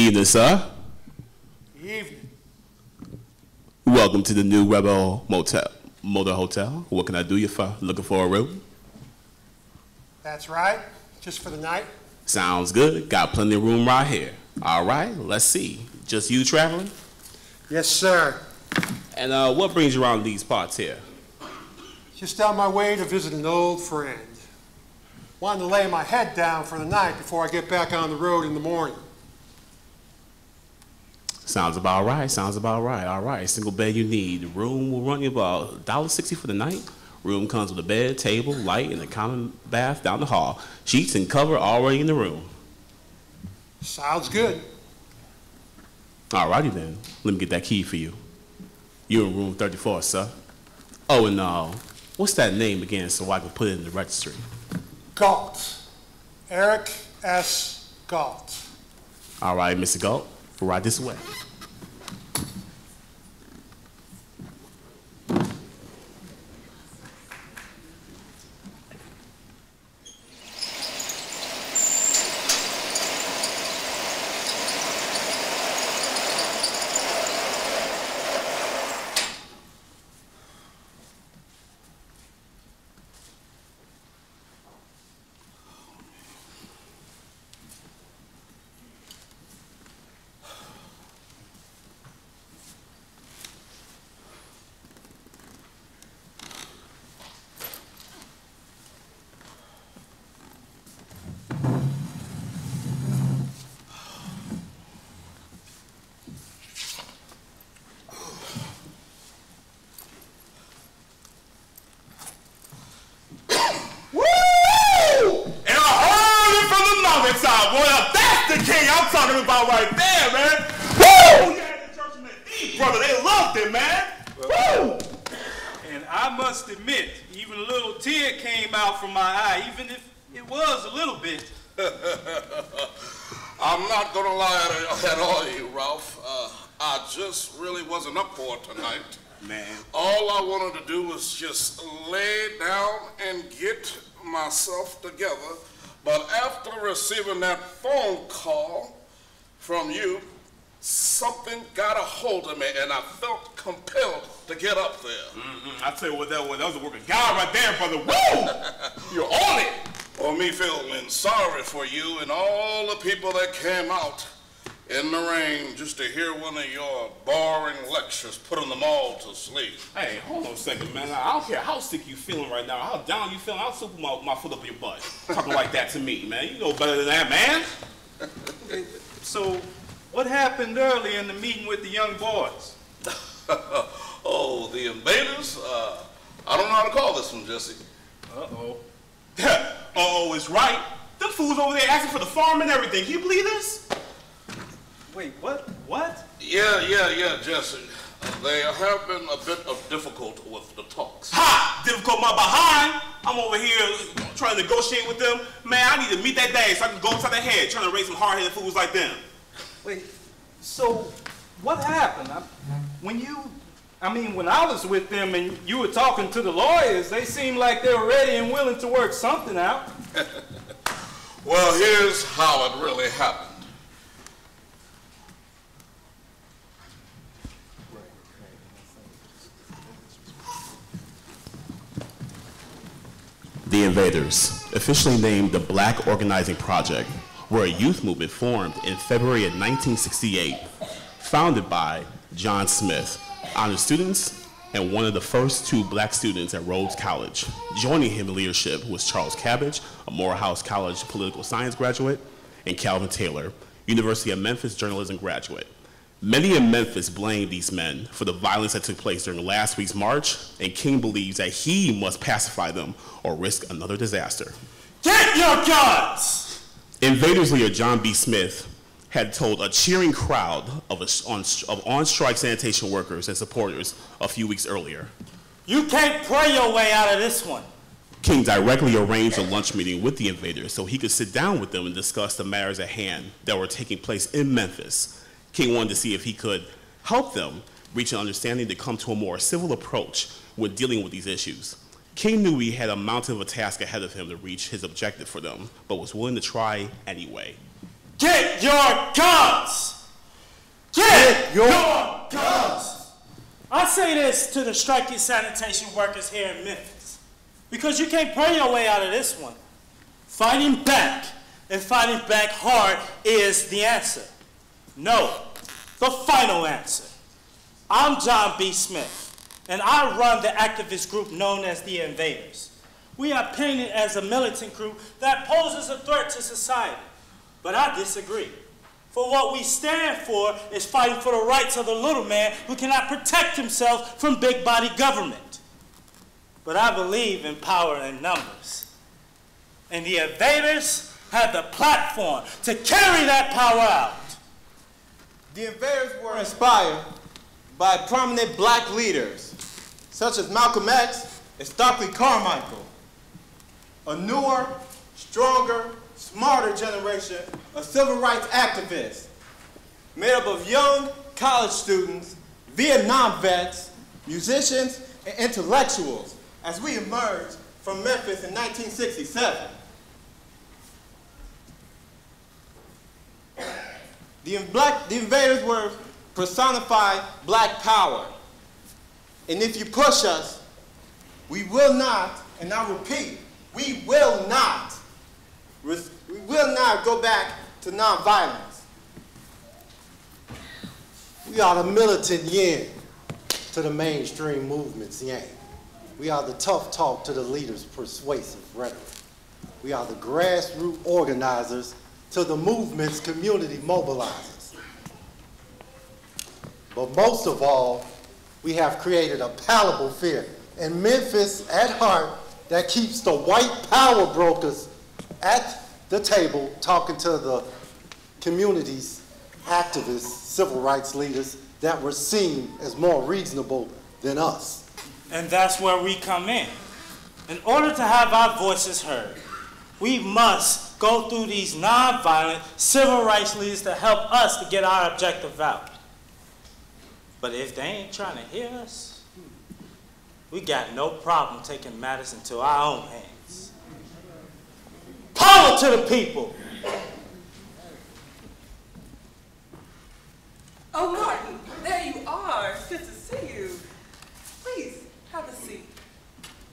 Evening, sir. Evening. Welcome to the new Rebel Motel Hotel. What can I do you for? Looking for a room? That's right. Just for the night. Sounds good. Got plenty of room right here. All right, let's see. Just you traveling? Yes, sir. And what brings you around these parts here? Just on my way to visit an old friend. Wanted to lay my head down for the night before I get back on the road in the morning. Sounds about right. Sounds about right. All right, single bed you need. The room will run you about $1.60 for the night. Room comes with a bed, table, light, and a common bath down the hall. Sheets and cover already in the room. Sounds good. All righty then. Let me get that key for you. You're in room 34, sir. Oh, and what's that name again so I can put it in the registry? Galt. Eric S. Galt. All right, Mr. Galt. Right this way. I'm talking about right there, man. Woo! You had the church in the deep, brother. They loved it, man. Woo! And I must admit, even a little tear came out from my eye, even if it was a little bit. I'm not gonna lie at all, you Ralph. I just really wasn't up for it tonight. Man. All I wanted to do was just lay down and get myself together. But after receiving that phone call from you, something got a hold of me, and I felt compelled to get up there. I tell you what, that was a work of God right there, brother. Woo! You're on it. Well, me feeling sorry for you and all the people that came out in the rain just to hear one of your boring lectures, putting them all to sleep. Hey, hold on a second, man. I don't care how sick you feeling right now, how down you feeling. I'll super my foot up your butt. Talking like that to me, man. You know better than that, man. So, what happened earlier in the meeting with the young boys? Oh, the Invaders? I don't know how to call this one, Jesse. Uh-oh. Uh-oh is right. Them fools over there asking for the farm and everything. Can you believe this? Wait, what? What? Yeah, Jesse. They have been a bit of difficult with the talks. Ha! Difficult my behind. I'm over here trying to negotiate with them. Man, I need to meet that day so I can go inside their head trying to raise some hard-headed fools like them. Wait, so what happened? When I was with them and you were talking to the lawyers, they seemed like they were ready and willing to work something out. Well, here's how it really happened. The Invaders, officially named the Black Organizing Project, were a youth movement formed in February of 1968, founded by John Smith, honor students, and one of the first 2 black students at Rhodes College. Joining him in leadership was Charles Cabbage, a Morehouse College political science graduate, and Calvin Taylor, University of Memphis journalism graduate. Many in Memphis blame these men for the violence that took place during last week's march, and King believes that he must pacify them or risk another disaster. Get your guns! Invaders leader John B. Smith had told a cheering crowd of on-strike sanitation workers and supporters a few weeks earlier. You can't pray your way out of this one. King directly arranged a lunch meeting with the Invaders so he could sit down with them and discuss the matters at hand that were taking place in Memphis. King wanted to see if he could help them reach an understanding to come to a more civil approach when dealing with these issues. King knew he had a mountain of a task ahead of him to reach his objective for them, but was willing to try anyway. Get your guns! your guns. I say this to the striking sanitation workers here in Memphis, because you can't pray your way out of this one. Fighting back, and fighting back hard, is the answer. No, the final answer. I'm John B. Smith, and I run the activist group known as the Invaders. We are painted as a militant group that poses a threat to society, but I disagree. For what we stand for is fighting for the rights of the little man who cannot protect himself from big-body government. But I believe in power in numbers. And the Invaders have the platform to carry that power out. The Invaders were inspired by prominent black leaders, such as Malcolm X and Stokely Carmichael. A newer, stronger, smarter generation of civil rights activists, made up of young college students, Vietnam vets, musicians, and intellectuals, as we emerged from Memphis in 1967. The Invaders were personified black power. And if you push us, we will not, and I repeat, we will not go back to nonviolence. We are the militant yin to the mainstream movement's yang. We are the tough talk to the leaders' persuasive rhetoric. We are the grassroots organizers to the movement's community mobilizers. But most of all, we have created a palatable fear in Memphis at heart that keeps the white power brokers at the table talking to the community's activists, civil rights leaders that were seen as more reasonable than us. And that's where we come in. In order to have our voices heard, we must go through these nonviolent civil rights leaders to help us to get our objective out. But if they ain't trying to hear us, we got no problem taking matters into our own hands. Power to the people! Oh, Martin, there you are. Good to see you. Please, have a seat.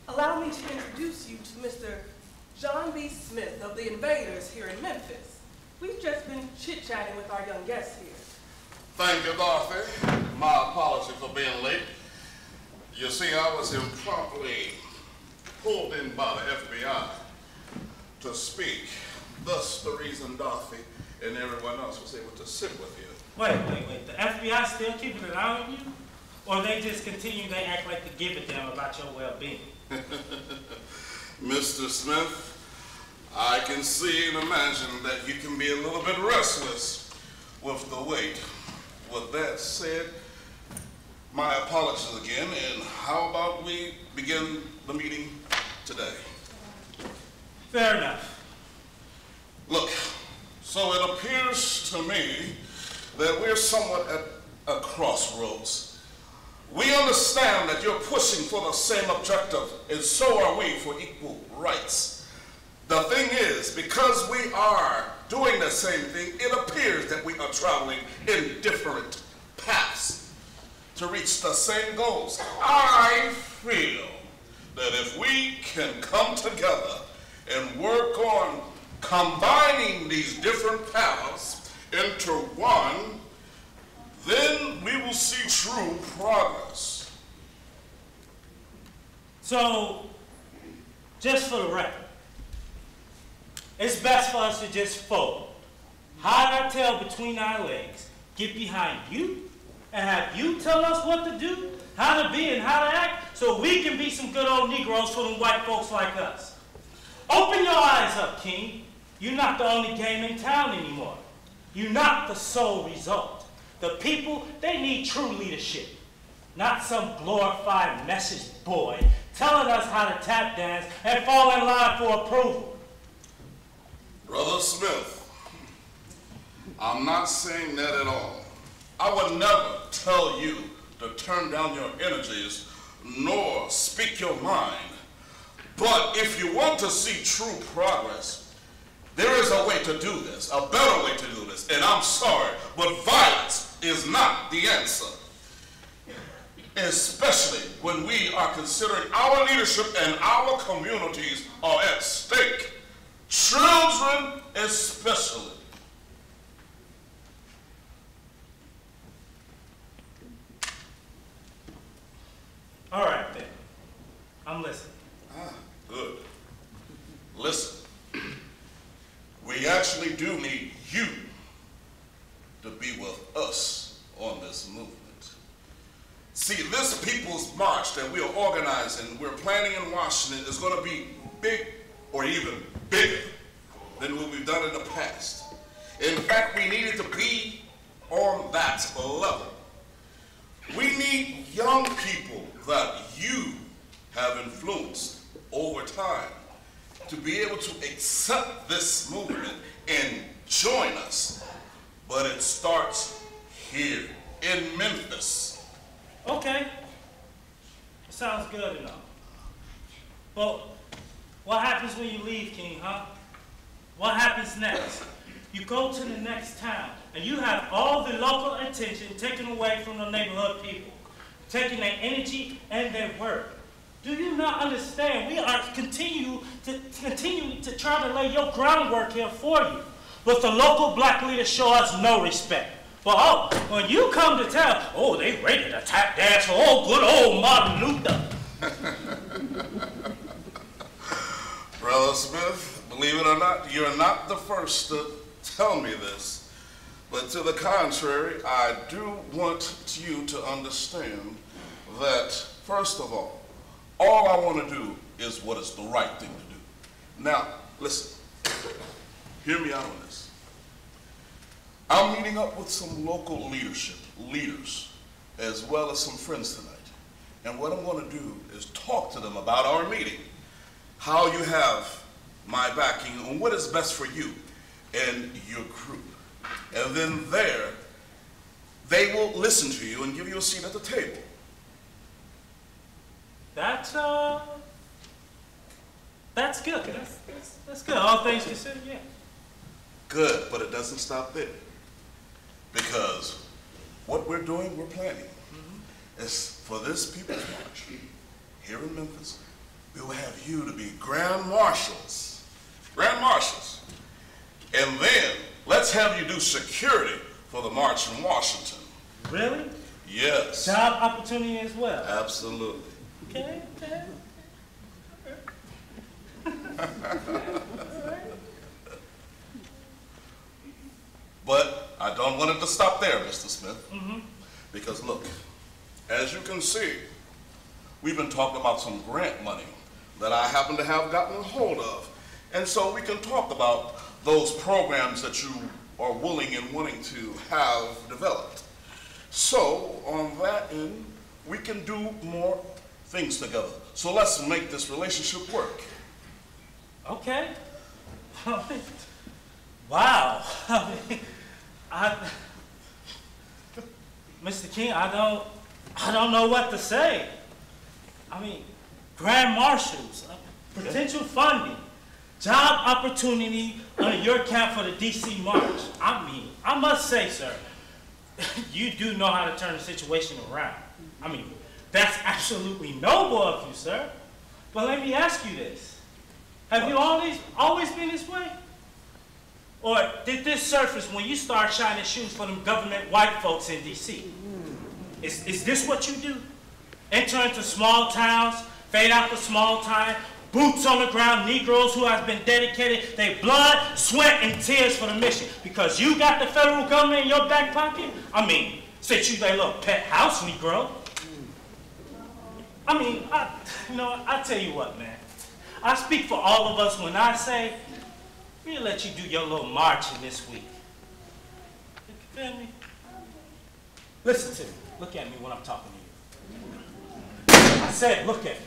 Allow me to introduce you to Mr. John B. Smith of the Invaders here in Memphis. We've just been chit-chatting with our young guests here. Thank you, Dorothy. My apology for being late. You see, I was impromptu pulled in by the FBI to speak. Thus, the reason Dorothy and everyone else was able to sit with you. Wait. The FBI still keeping an eye on you? Or they just continue to act like they give a damn about your well-being? Mr. Smith, I can see and imagine that you can be a little bit restless with the wait. With that said, my apologies again, and how about we begin the meeting today? Fair enough. Look, so it appears to me that we're somewhat at a crossroads. We understand that you're pushing for the same objective, and so are we for equal rights. The thing is, because we are doing the same thing, it appears that we are traveling in different paths to reach the same goals. I feel that if we can come together and work on combining these different paths into one, then we will see true progress. So, just for the record, it's best for us to just fold, hide our tail between our legs, get behind you, and have you tell us what to do, how to be, and how to act, so we can be some good old Negroes for them white folks like us. Open your eyes up, King. You're not the only game in town anymore. You're not the sole result. The people, they need true leadership, not some glorified message boy telling us how to tap dance and fall in line for approval. Brother Smith, I'm not saying that at all. I would never tell you to turn down your energies nor speak your mind. But if you want to see true progress, there is a way to do this, a better way to do this. And I'm sorry, but violence is not the answer, especially when we are considering our leadership and our communities are at stake. Children especially. All right, then. I'm listening. Good. Listen, we actually do need you to be with us on this movement. See, this People's March that we are organizing, we're planning in Washington, is going to be big or even bigger than what we've done in the past. In fact, we needed to be on that level. We need young people that you have influenced over time to be able to accept this movement and join us. But it starts here in Memphis. Okay. Sounds good enough. But what happens when you leave, King, huh? What happens next? You go to the next town, and you have all the local attention taken away from the neighborhood people, taking their energy and their work. Do you not understand? We are continue to try to lay your groundwork here for you. But the local black leaders show us no respect. But when you come to town, they ready to tap dance for good old Martin Luther. Brother Smith, believe it or not, you're not the first to tell me this. But to the contrary, I do want you to understand that, first of all I want to do is what is the right thing to do. Now, listen, hear me out on this. I'm meeting up with some local leaders, as well as some friends tonight. And what I'm going to do is talk to them about our meeting, how you have my backing, and what is best for you and your group. And then there, they will listen to you and give you a seat at the table. That's good. That's good. All things considered, yeah. Good, but it doesn't stop there. Because what we're doing, we're planning, is for this People's March here in Memphis, we will have you to be Grand Marshals. Grand Marshals. And then let's have you do security for the march in Washington. Really? Yes. Job opportunity as well? Absolutely. Okay. But I don't want it to stop there, Mr. Smith. Because look, as you can see, we've been talking about some grant money that I happen to have gotten a hold of. And so we can talk about those programs that you are willing and wanting to have developed. So on that end, we can do more things together. So let's make this relationship work. Okay. Wow. Mr. King, I don't know what to say. I mean, Grand Marshals, potential funding, job opportunity under your camp for the DC March. I mean, I must say, sir, you do know how to turn the situation around. I mean, that's absolutely noble of you, sir. But let me ask you this. Have you always been this way? Or did this surface when you start shining shoes for them government white folks in D.C.? Is this what you do? Enter into small towns, fade out the small time, boots on the ground, Negroes who have been dedicated their blood, sweat, and tears for the mission. Because you got the federal government in your back pocket? I mean, since you their little pet house Negro. I mean, I tell you what, man. I speak for all of us when I say, we'll let you do your little marching this week. You feel me? Listen to me. Look at me when I'm talking to you. I said, look at me.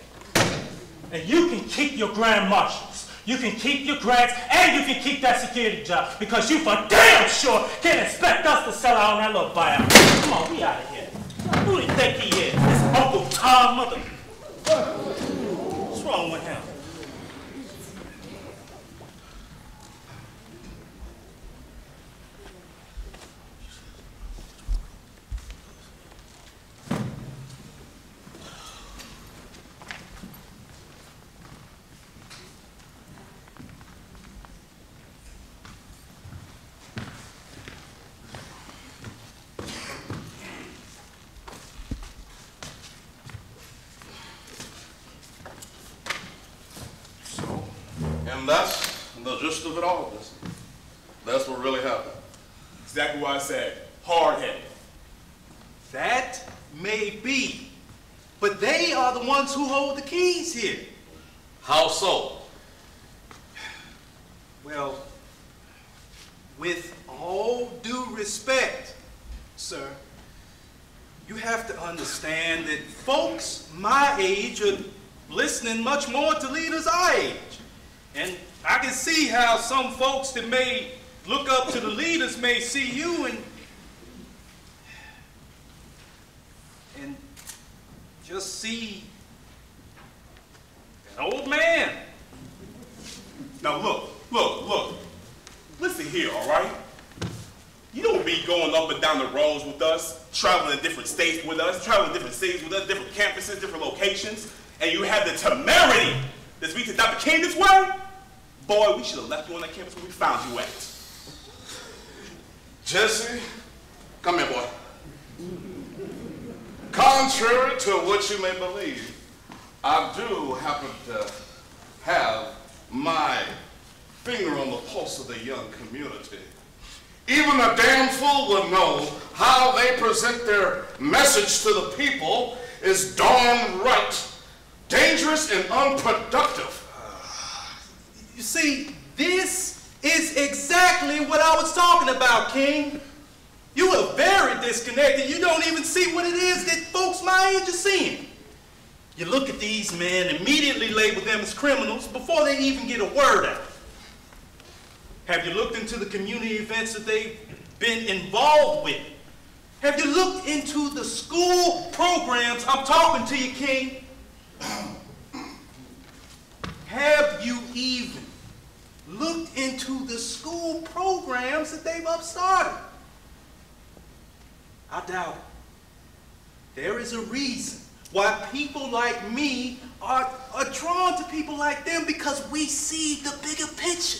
And you can keep your grand marshals. You can keep your grants, and you can keep that security job, because you for damn sure can't expect us to sell out on that little buyout. Come on, we out of here. Who do you think he is? This Uncle Tom mother. What's wrong with him? And that's the gist of it all, Jesse. That's what really happened. Exactly what I said. Hard-headed. That may be, but they are the ones who hold the keys here. How so? Well, with all due respect, sir, you have to understand that folks my age are listening much more to leaders our age. And I can see how some folks that may look up to the leaders may see you and just see an old man. Now look. Listen here, all right? You don't be going up and down the roads with us, traveling in different states with us, traveling in different cities with us, different campuses, different locations, and you have the temerity to speak to Dr. King this way? Boy, we should have left you on that campus where we found you at. Jesse, come here, boy. Contrary to what you may believe, I do happen to have my finger on the pulse of the young community. Even a damn fool would know how they present their message to the people is darn right dangerous and unproductive. You see, this is exactly what I was talking about, King. You are very disconnected. You don't even see what it is that folks my age are seeing. You look at these men, immediately label them as criminals before they even get a word out. Have you looked into the community events that they've been involved with? Have you looked into the school programs? I'm talking to you, King. Have you even looked into the school programs that they've upstarted? I doubt it. There is a reason why people like me are drawn to people like them, because we see the bigger picture.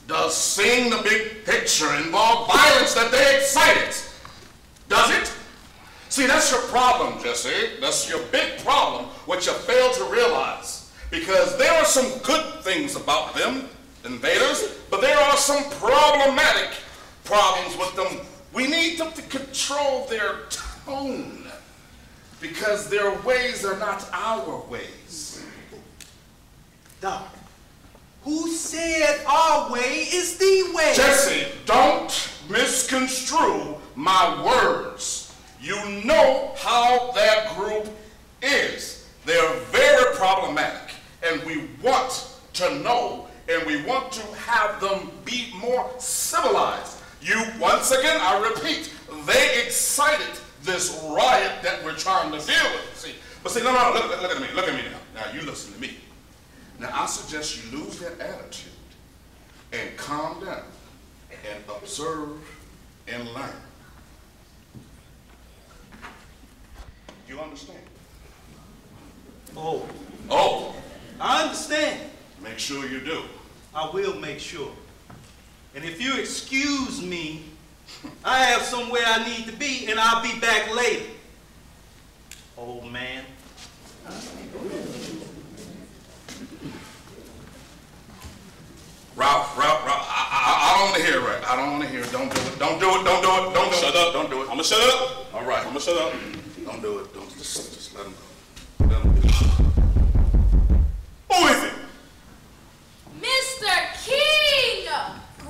Does seeing the big picture involve violence that they excited? Does it? See, that's your problem, Jesse. That's your big problem, what you fail to realize. Because there are some good things about them, invaders, but there are some problematic problems with them. We need them to control their tone, because their ways are not our ways. Doc, who said our way is the way? Jesse, don't misconstrue my words. You know how that group is. They're very problematic, and we want to know, and we want to have them be more civilized. You, once again, I repeat, they excited this riot that we're trying to deal with. See, but see, no, look at me now. Now, you listen to me. Now, I suggest you lose that attitude and calm down and observe and learn. You understand? Oh, I understand. Make sure you do. I will make sure. And if you excuse me, I have somewhere I need to be, and I'll be back later. Old man. Ralph, I don't want to hear it, right? I don't want to hear it. Don't do it. Don't do it. Don't do it. Don't do it. Shut up. Don't do it. I'm gonna shut up. All right. I'm gonna shut up. Don't do it. Don't just let him go. Let him go. Who is it? Mr. King!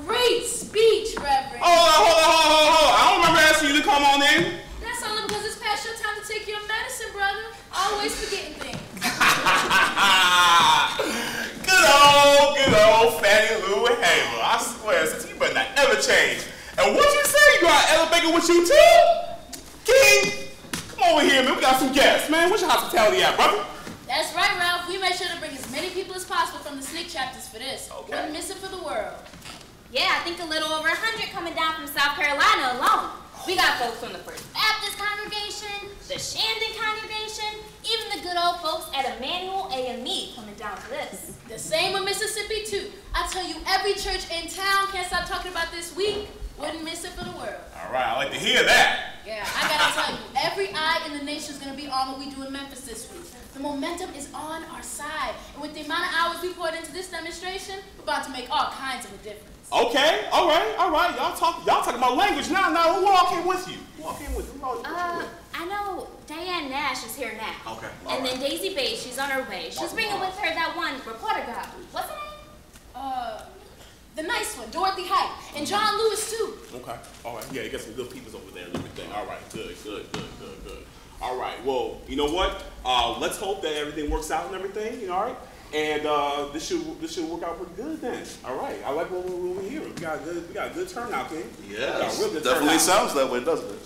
Great speech, Reverend. Hold on. I don't remember asking you to come on in. That's only because it's past your time to take your medicine, brother. Always forgetting things. Good old Fannie Lou Hamer. I swear, since you better not ever change. And what you say, you got Ella Baker with you too? King, come over here, man. We got some guests, man. Where's your hospitality at, brother? That's right, Ralph. We made sure to bring as many people as possible from the SNCC chapters for this. Okay. Wouldn't miss it for the world. Yeah, I think a little over 100 coming down from South Carolina alone. We got folks from the First Baptist congregation, the Shandon congregation, even the good old folks at Emmanuel AME coming down for this. The same with Mississippi, too. I tell you, every church in town can't stop talking about this week. Wouldn't miss it for the world. All right, I like to hear that. Yeah, I gotta tell you, every eye in the nation is gonna be on what we do in Memphis this week. The momentum is on our side. And with the amount of hours we poured into this demonstration, we're about to make all kinds of a difference. Okay, all right. Y'all talking about language now. Now, who all came with you? Who all came with you? I know Diane Nash is here now. Okay, and then Daisy Bates, she's on her way. She's bringing with her that one reporter guy. What's her name? The nice one, Dorothy Height, and John Lewis too. Okay, all right. Yeah, you got some good peoples over there and everything. All right, good. All right, well, you know what? Let's hope that everything works out and everything, you know, all right? And this should work out pretty good then. All right, I like what we're hearing. We got a good turnout, King. Yes, definitely sounds that way, doesn't it?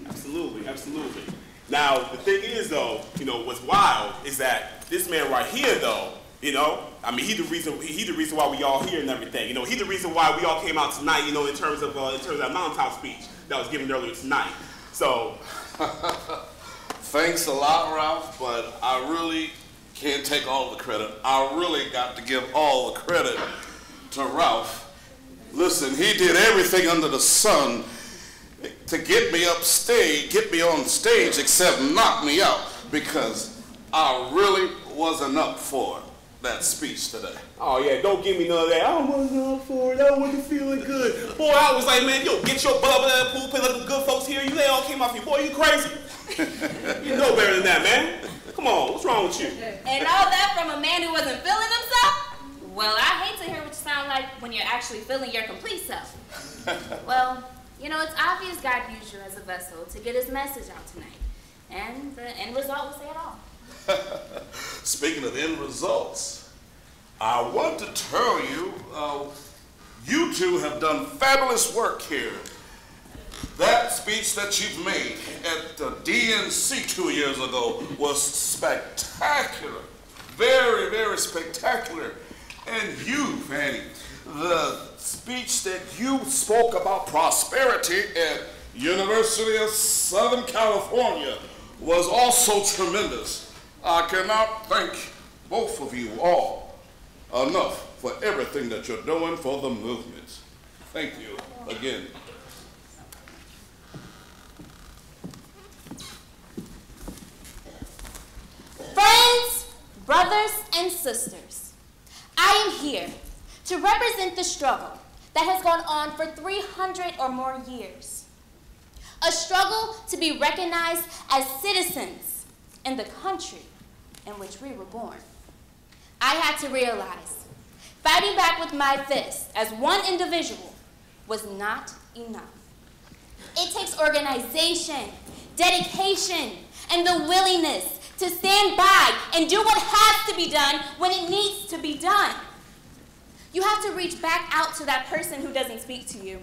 Absolutely. Now, the thing is, though, you know, what's wild is that this man right here, though, you know, I mean, he's the reason why we all here and everything. You know, he's the reason why we all came out tonight, you know, in terms of that mountaintop speech that was given earlier tonight. So, thanks a lot, Ralph, but I really can't take all the credit. I really got to give all the credit to Ralph. Listen, he did everything under the sun to get me on stage, except knock me out, because I really wasn't up for that speech today. Oh yeah, don't give me none of that. I wasn't up for it. I wasn't feeling good. Boy, I was like, man, yo, get your butt up in that pool, play like the good folks here. They all came off you. Boy, you crazy? You know better than that, man. Come on, what's wrong with you? And all that from a man who wasn't feeling himself? Well, I hate to hear what you sound like when you're actually feeling your complete self. Well, you know, it's obvious God used you as a vessel to get his message out tonight. And the end result was it all. Speaking of end results, I want to tell you, you two have done fabulous work here. That speech that you've made at the DNC 2 years ago was spectacular. Very, very spectacular. And you, Fannie, the speech that you spoke about prosperity at University of Southern California was also tremendous. I cannot thank both of you all enough for everything that you're doing for the movement. Thank you again. Friends, brothers, and sisters, I am here to represent the struggle that has gone on for 300 or more years. A struggle to be recognized as citizens in the country in which we were born. I had to realize fighting back with my fist as one individual was not enough. It takes organization, dedication, and the willingness to stand by and do what has to be done when it needs to be done. You have to reach back out to that person who doesn't speak to you.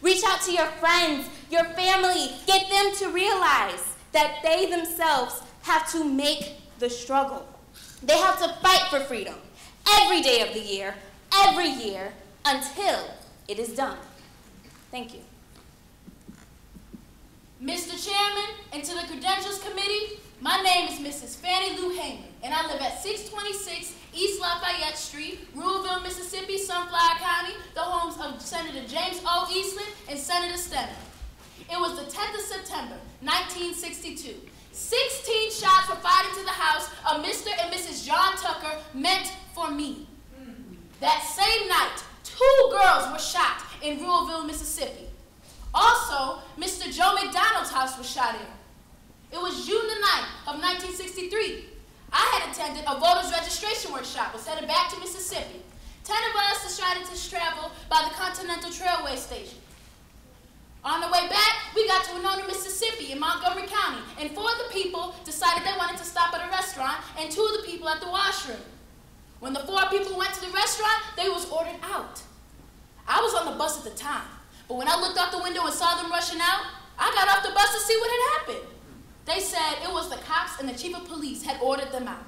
Reach out to your friends, your family, get them to realize that they themselves have to make the struggle. They have to fight for freedom every day of the year, every year, until it is done. Thank you. Mr. Chairman, and to the Credentials Committee, my name is Mrs. Fannie Lou Hamer, and I live at 626 East Lafayette Street, Ruleville, Mississippi, Sunflower County, the homes of Senator James O. Eastland and Senator Stenner. It was the 10th of September, 1962. 16 shots were fired into the house of Mr. and Mrs. John Tucker meant for me. That same night, 2 girls were shot in Ruleville, Mississippi. Also, Mr. Joe McDonald's house was shot in. It was June the 9th of 1963. I had attended a voters registration workshop, was headed back to Mississippi. 10 of us decided to travel by the Continental Trailway Station. On the way back, we got to Winona, Mississippi in Montgomery County, and 4 of the people decided they wanted to stop at a restaurant, and 2 of the people at the washroom. When the 4 people went to the restaurant, they was ordered out. I was on the bus at the time, but when I looked out the window and saw them rushing out, I got off the bus to see what had happened. They said it was the cops and the chief of police had ordered them out.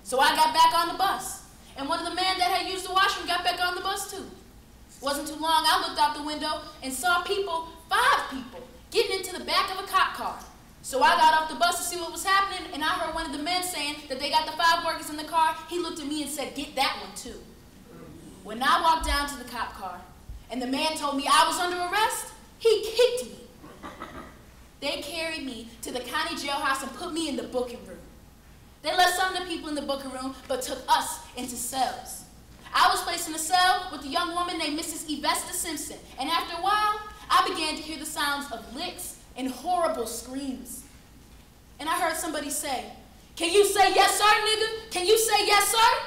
So I got back on the bus, and one of the men that had used the washroom got back on the bus too. Wasn't too long, I looked out the window and saw people, 5 people, getting into the back of a cop car. So I got off the bus to see what was happening, and I heard one of the men saying that they got the 5 workers in the car. He looked at me and said, "Get that one too." When I walked down to the cop car, and the man told me I was under arrest, he kicked me. they carried me to the county jailhouse and put me in the booking room. They let some of the people in the booking room, but took us into cells. I was placed in a cell with a young woman named Mrs. Yvesta Simpson, and after a while, I began to hear the sounds of licks and horrible screams. And I heard somebody say, "Can you say yes, sir, nigga? Can you say yes, sir?"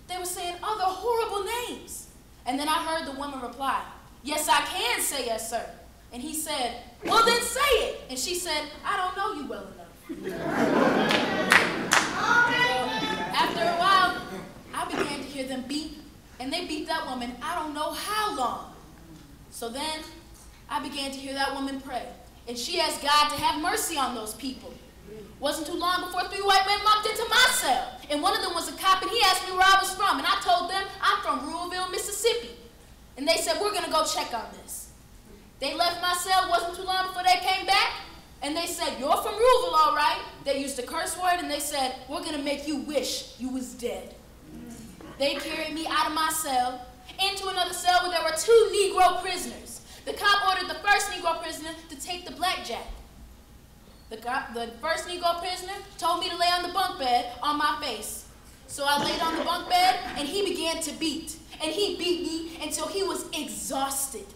They were saying other horrible names. And then I heard the woman reply, "Yes, I can say yes, sir." And he said, "Well, then say it." And she said, "I don't know you well enough." After a while, I began to hear them beat, and they beat that woman I don't know how long. So then, I began to hear that woman pray, and she asked God to have mercy on those people. Wasn't too long before 3 white men walked into my cell, and one of them was a cop, and he asked me where I was from, and I told them I'm from Ruleville, Mississippi. And they said, "We're gonna go check on this." They left my cell, wasn't too long before they came back, and they said, "You're from Ruleville, all right." They used a curse word, and they said, "We're gonna make you wish you was dead." They carried me out of my cell into another cell where there were 2 Negro prisoners. The cop ordered the first Negro prisoner to take the blackjack. The first Negro prisoner told me to lay on the bunk bed on my face. So I laid on the bunk bed, and he began to beat. And he beat me until he was exhausted.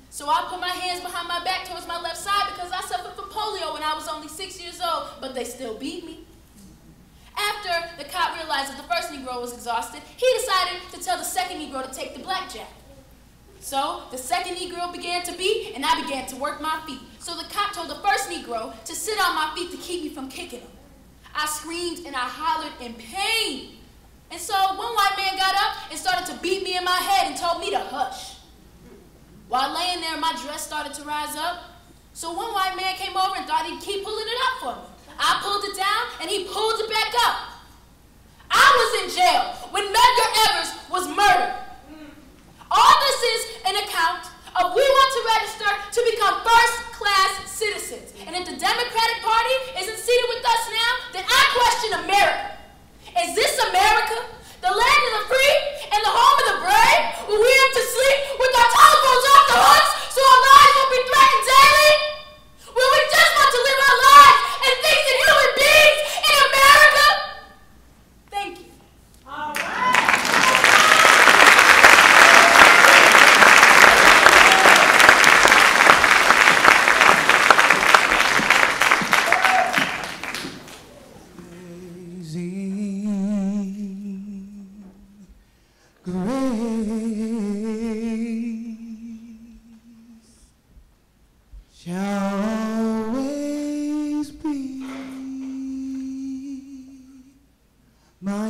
So I put my hands behind my back towards my left side because I suffered from polio when I was only 6 years old, but they still beat me. After the cop realized that the first Negro was exhausted, he decided to tell the second Negro to take the blackjack. So the second Negro began to beat, and I began to work my feet. So the cop told the first Negro to sit on my feet to keep me from kicking him. I screamed and I hollered in pain. And so one white man got up and started to beat me in my head and told me to hush. While laying there, my dress started to rise up. So one white man came over and thought he'd keep pulling it up for me. I pulled it down, and he pulled it back up. I was in jail when Medgar Evers was murdered. All this is an account of we want to register to become first-class citizens. And if the Democratic Party isn't seated with us now, then I question America. Is this America? The land of the free and the home of the brave? Will we have to sleep with our telephones off the hooks so our lives won't be threatened daily? Will we just want to live our lives and think that human beings in America? Thank you. All right.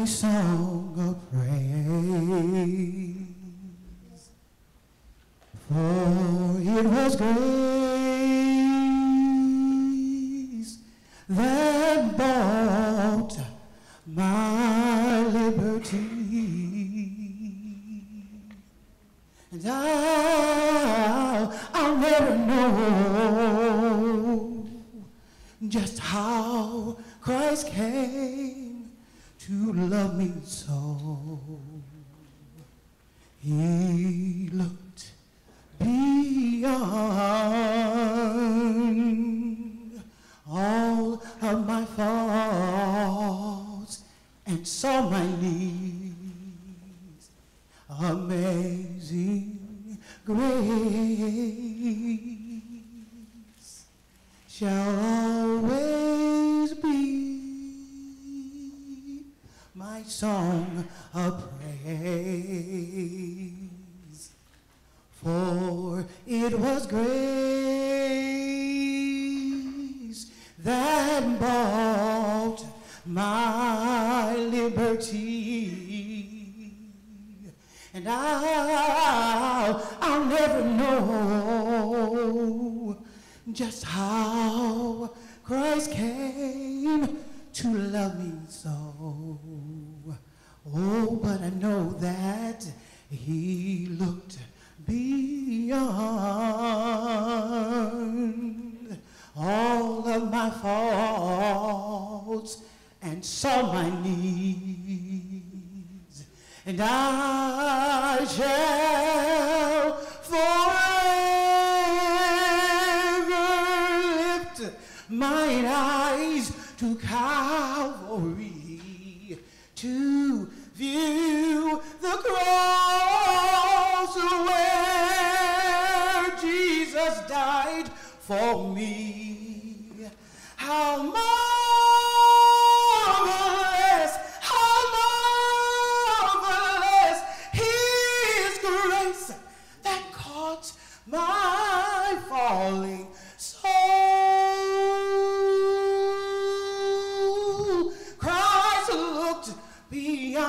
Song of praise, for it was grace that bought my liberty, and I'll never know just how Christ came to love me so. He looked beyond all of my faults and saw my needs. Amazing grace shall always be my song of praise, for it was grace that bought my liberty, and I'll never know just how Christ came to love me so. Oh, but I know that he looked beyond all of my faults and saw my needs, and I shall forever mine eyes to Calvary to view the cross where Jesus died for me. How marvelous His grace that caught my falling soul. Christ looked beyond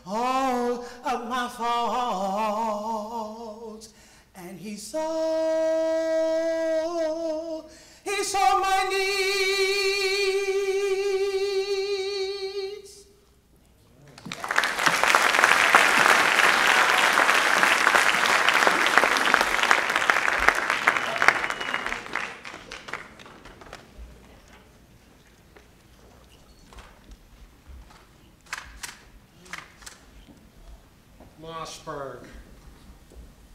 all of my faults, and He saw my needs. Schaumburg,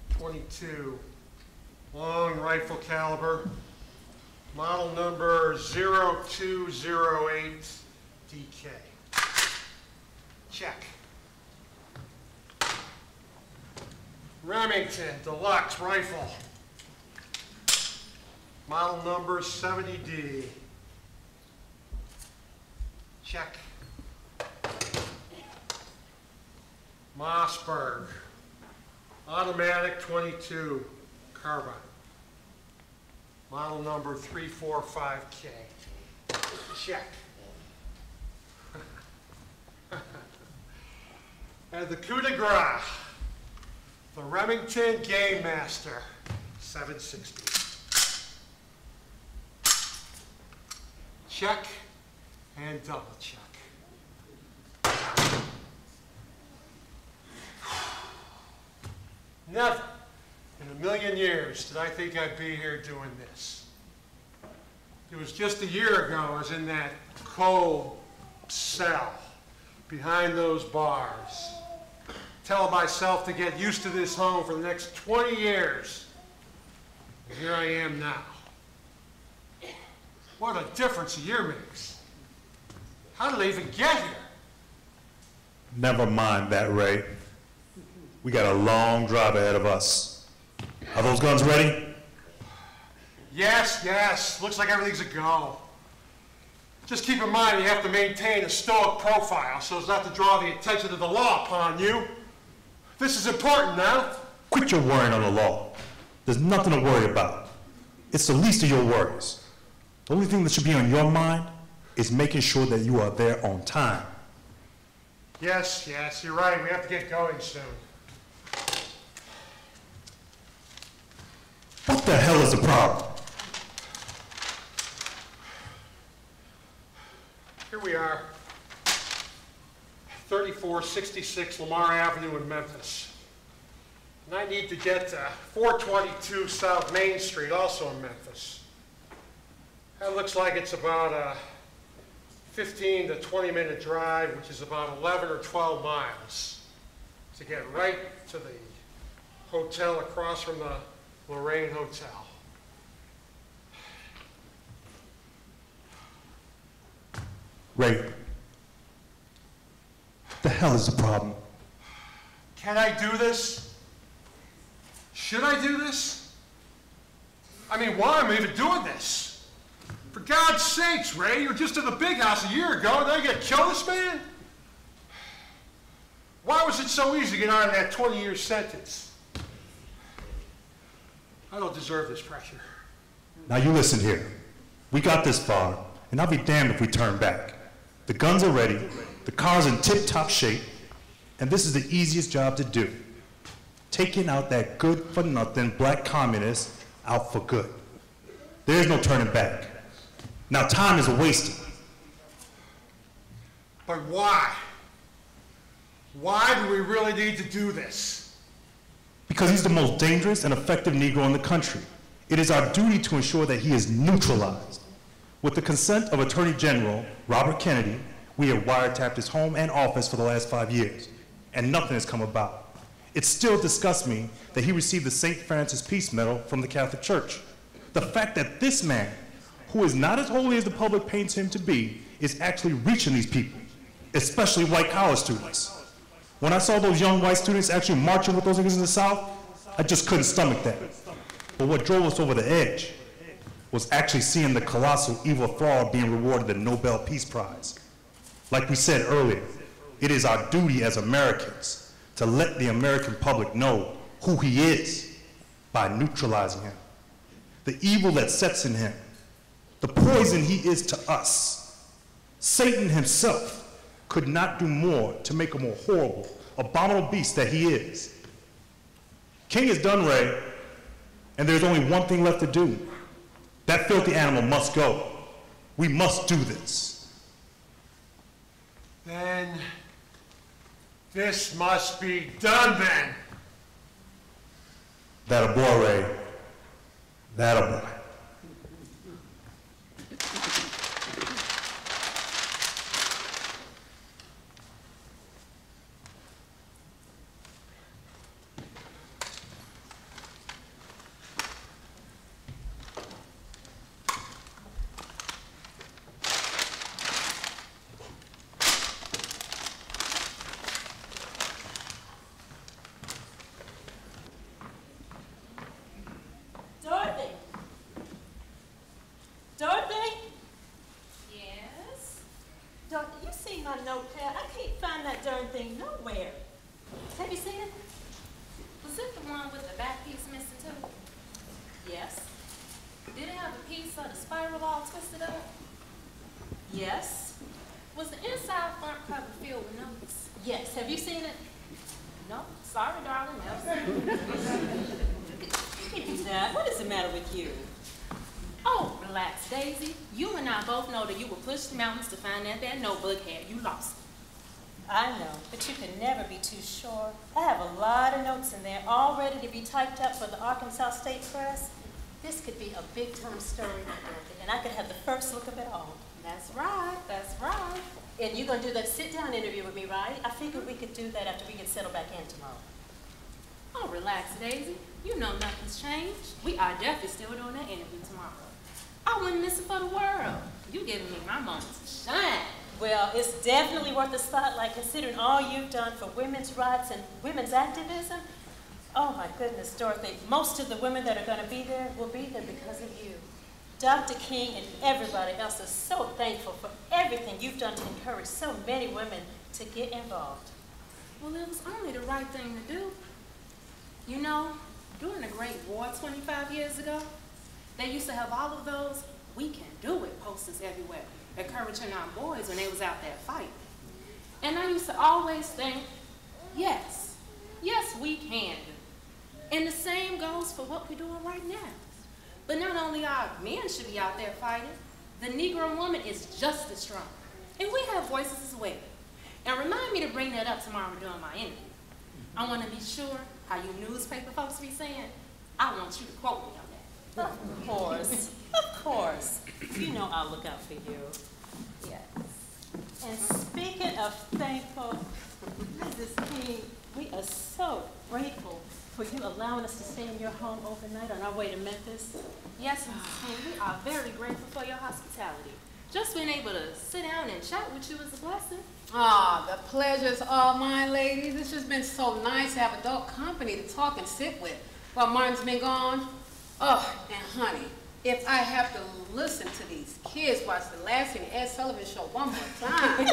22, long rifle caliber, model number 0208 DK. Check. Remington deluxe rifle, model number 70D. Check. Mossberg, automatic 22 carbine, model number 345K. Check. And the coup de grace, the Remington Game Master 760. Check and double check. Never in a million years did I think I'd be here doing this. It was just a year ago I was in that cold cell behind those bars, telling myself to get used to this home for the next 20 years. And here I am now. What a difference a year makes. How did I even get here? Never mind that, Ray. We got a long drive ahead of us. Are those guns ready? Yes, yes. Looks like everything's a go. Just keep in mind you have to maintain a stoic profile so as not to draw the attention of the law upon you. This is important now. Quit your worrying on the law. There's nothing to worry about. It's the least of your worries. The only thing that should be on your mind is making sure that you are there on time. Yes, yes, you're right. We have to get going soon. What the hell is the problem? Here we are, 3466 Lamar Avenue in Memphis. And I need to get to 422 South Main Street, also in Memphis. That looks like it's about a 15 to 20 minute drive, which is about 11 or 12 miles to get right to the hotel across from the Lorraine Hotel. Ray, what the hell is the problem? Can I do this? Should I do this? I mean, why am I even doing this? For God's sakes, Ray, you were just in the big house a year ago, and now you're gonna kill this man? Why was it so easy to get out of that 20-year sentence? I don't deserve this pressure. Now you listen here. We got this far, and I'll be damned if we turn back. The guns are ready, the car's in tip-top shape, and this is the easiest job to do. Taking out that good-for-nothing black communist out for good. There's no turning back. Now time is wasted. But why? Why do we really need to do this? Because he's the most dangerous and effective Negro in the country. It is our duty to ensure that he is neutralized. With the consent of Attorney General Robert Kennedy, we have wiretapped his home and office for the last 5 years, and nothing has come about. It still disgusts me that he received the St. Francis Peace Medal from the Catholic Church. The fact that this man, who is not as holy as the public paints him to be, is actually reaching these people, especially white college students. When I saw those young white students actually marching with those niggas in the South, I just couldn't stomach that. But what drove us over the edge was actually seeing the colossal evil fraud being rewarded the Nobel Peace Prize. Like we said earlier, it is our duty as Americans to let the American public know who he is by neutralizing him. The evil that sets in him, the poison he is to us. Satan himself could not do more to make him a horrible, abominable beast that he is. King is done, Ray, and there's only one thing left to do. That filthy animal must go. We must do this. Then this must be done then. That a boy, Ray. That a boy. Mountains to find that notebook had you lost. I know, but you can never be too sure. I have a lot of notes in there, all ready to be typed up for the Arkansas State Press. This could be a big-time story, and I could have the first look of it all. That's right, that's right. And you're going to do that sit-down interview with me, right? I figured we could do that after we get settled back in tomorrow. Oh, relax, Daisy. You know nothing's changed. We are definitely still doing that interview tomorrow. I wouldn't miss it for the world. You giving me my moment to shine. Well, it's definitely worth the spotlight considering all you've done for women's rights and women's activism. Oh my goodness, Dorothy, most of the women that are going to be there will be there because of you. Dr. King and everybody else is so thankful for everything you've done to encourage so many women to get involved. Well, it was only the right thing to do. You know, during the Great War 25 years ago, they used to have all of those "We can do it" posters everywhere, encouraging our boys when they was out there fighting. And I used to always think, yes, we can do. And the same goes for what we're doing right now. But not only our men should be out there fighting, the Negro woman is just as strong. And we have voices as well. And remind me to bring that up tomorrow during my interview. I want to be sure how you newspaper folks be saying, I want you to quote me on that. Of course, of course. You know I'll look out for you. Yes. And speaking of thankful, Mrs. King, we are so grateful for you allowing us to stay in your home overnight on our way to Memphis. Yes, Mrs. King, we are very grateful for your hospitality. Just being able to sit down and chat with you is a blessing. Ah, the pleasure's all mine, ladies. It's just been so nice to have adult company to talk and sit with while Martin's been gone. Oh, and honey, if I have to listen to these kids watch the Larson and Ed Sullivan show one more time.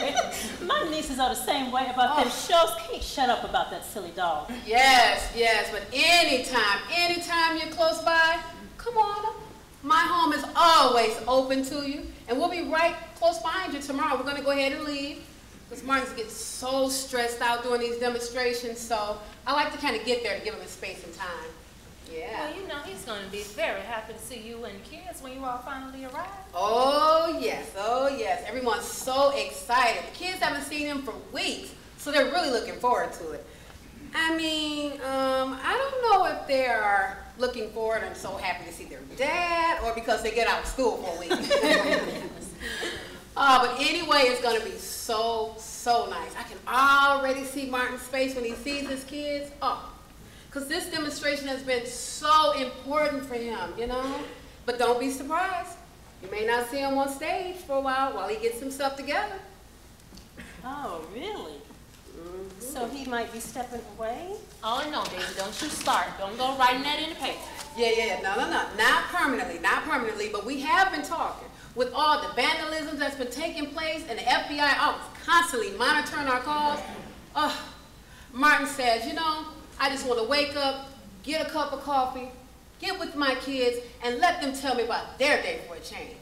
My nieces are the same way about them shows. Can't shut up about that silly dog. Yes, but anytime you're close by, come on. My home is always open to you, and we'll be right close behind you tomorrow. We're going to go ahead and leave, because Martin's getting so stressed out doing these demonstrations, so I like to kind of get there to give him his space and time. Yeah. Well, you know, he's going to be very happy to see you and kids when you all finally arrive. Oh, yes. Everyone's so excited. The kids haven't seen him for weeks, so they're really looking forward to it. I mean, I don't know if they are looking forward and so happy to see their dad, or because they get out of school for a week. But anyway, it's going to be so nice. I can already see Martin's face when he sees his kids. Oh, because this demonstration has been so important for him, you know? But don't be surprised. You may not see him on stage for a while he gets himself together. Oh, really? So he might be stepping away? Oh, no, Daisy, don't you start. Don't go writing that in the paper. Yeah, no. Not permanently, but we have been talking. With all the vandalism that's been taking place and the FBI office constantly monitoring our calls, Martin says, you know, I just want to wake up, get a cup of coffee, get with my kids, and let them tell me about their day for a change.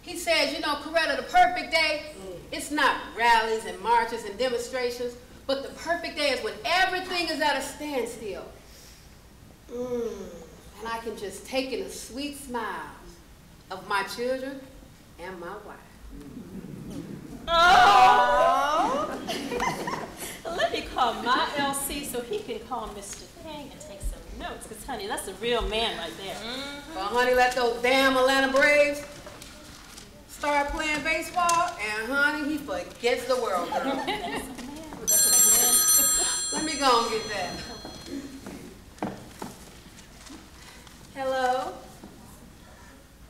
He says, you know, Coretta, the perfect day, it's not rallies and marches and demonstrations, but the perfect day is when everything is at a standstill. And I can just take in the sweet smiles of my children and my wife. Oh! Let me call my LC so he can call Mr. King and take some notes, because, honey, that's a real man right there. Well, honey, let those damn Atlanta Braves start playing baseball, and, honey, he forgets the world, girl. Let me go and get that. Hello?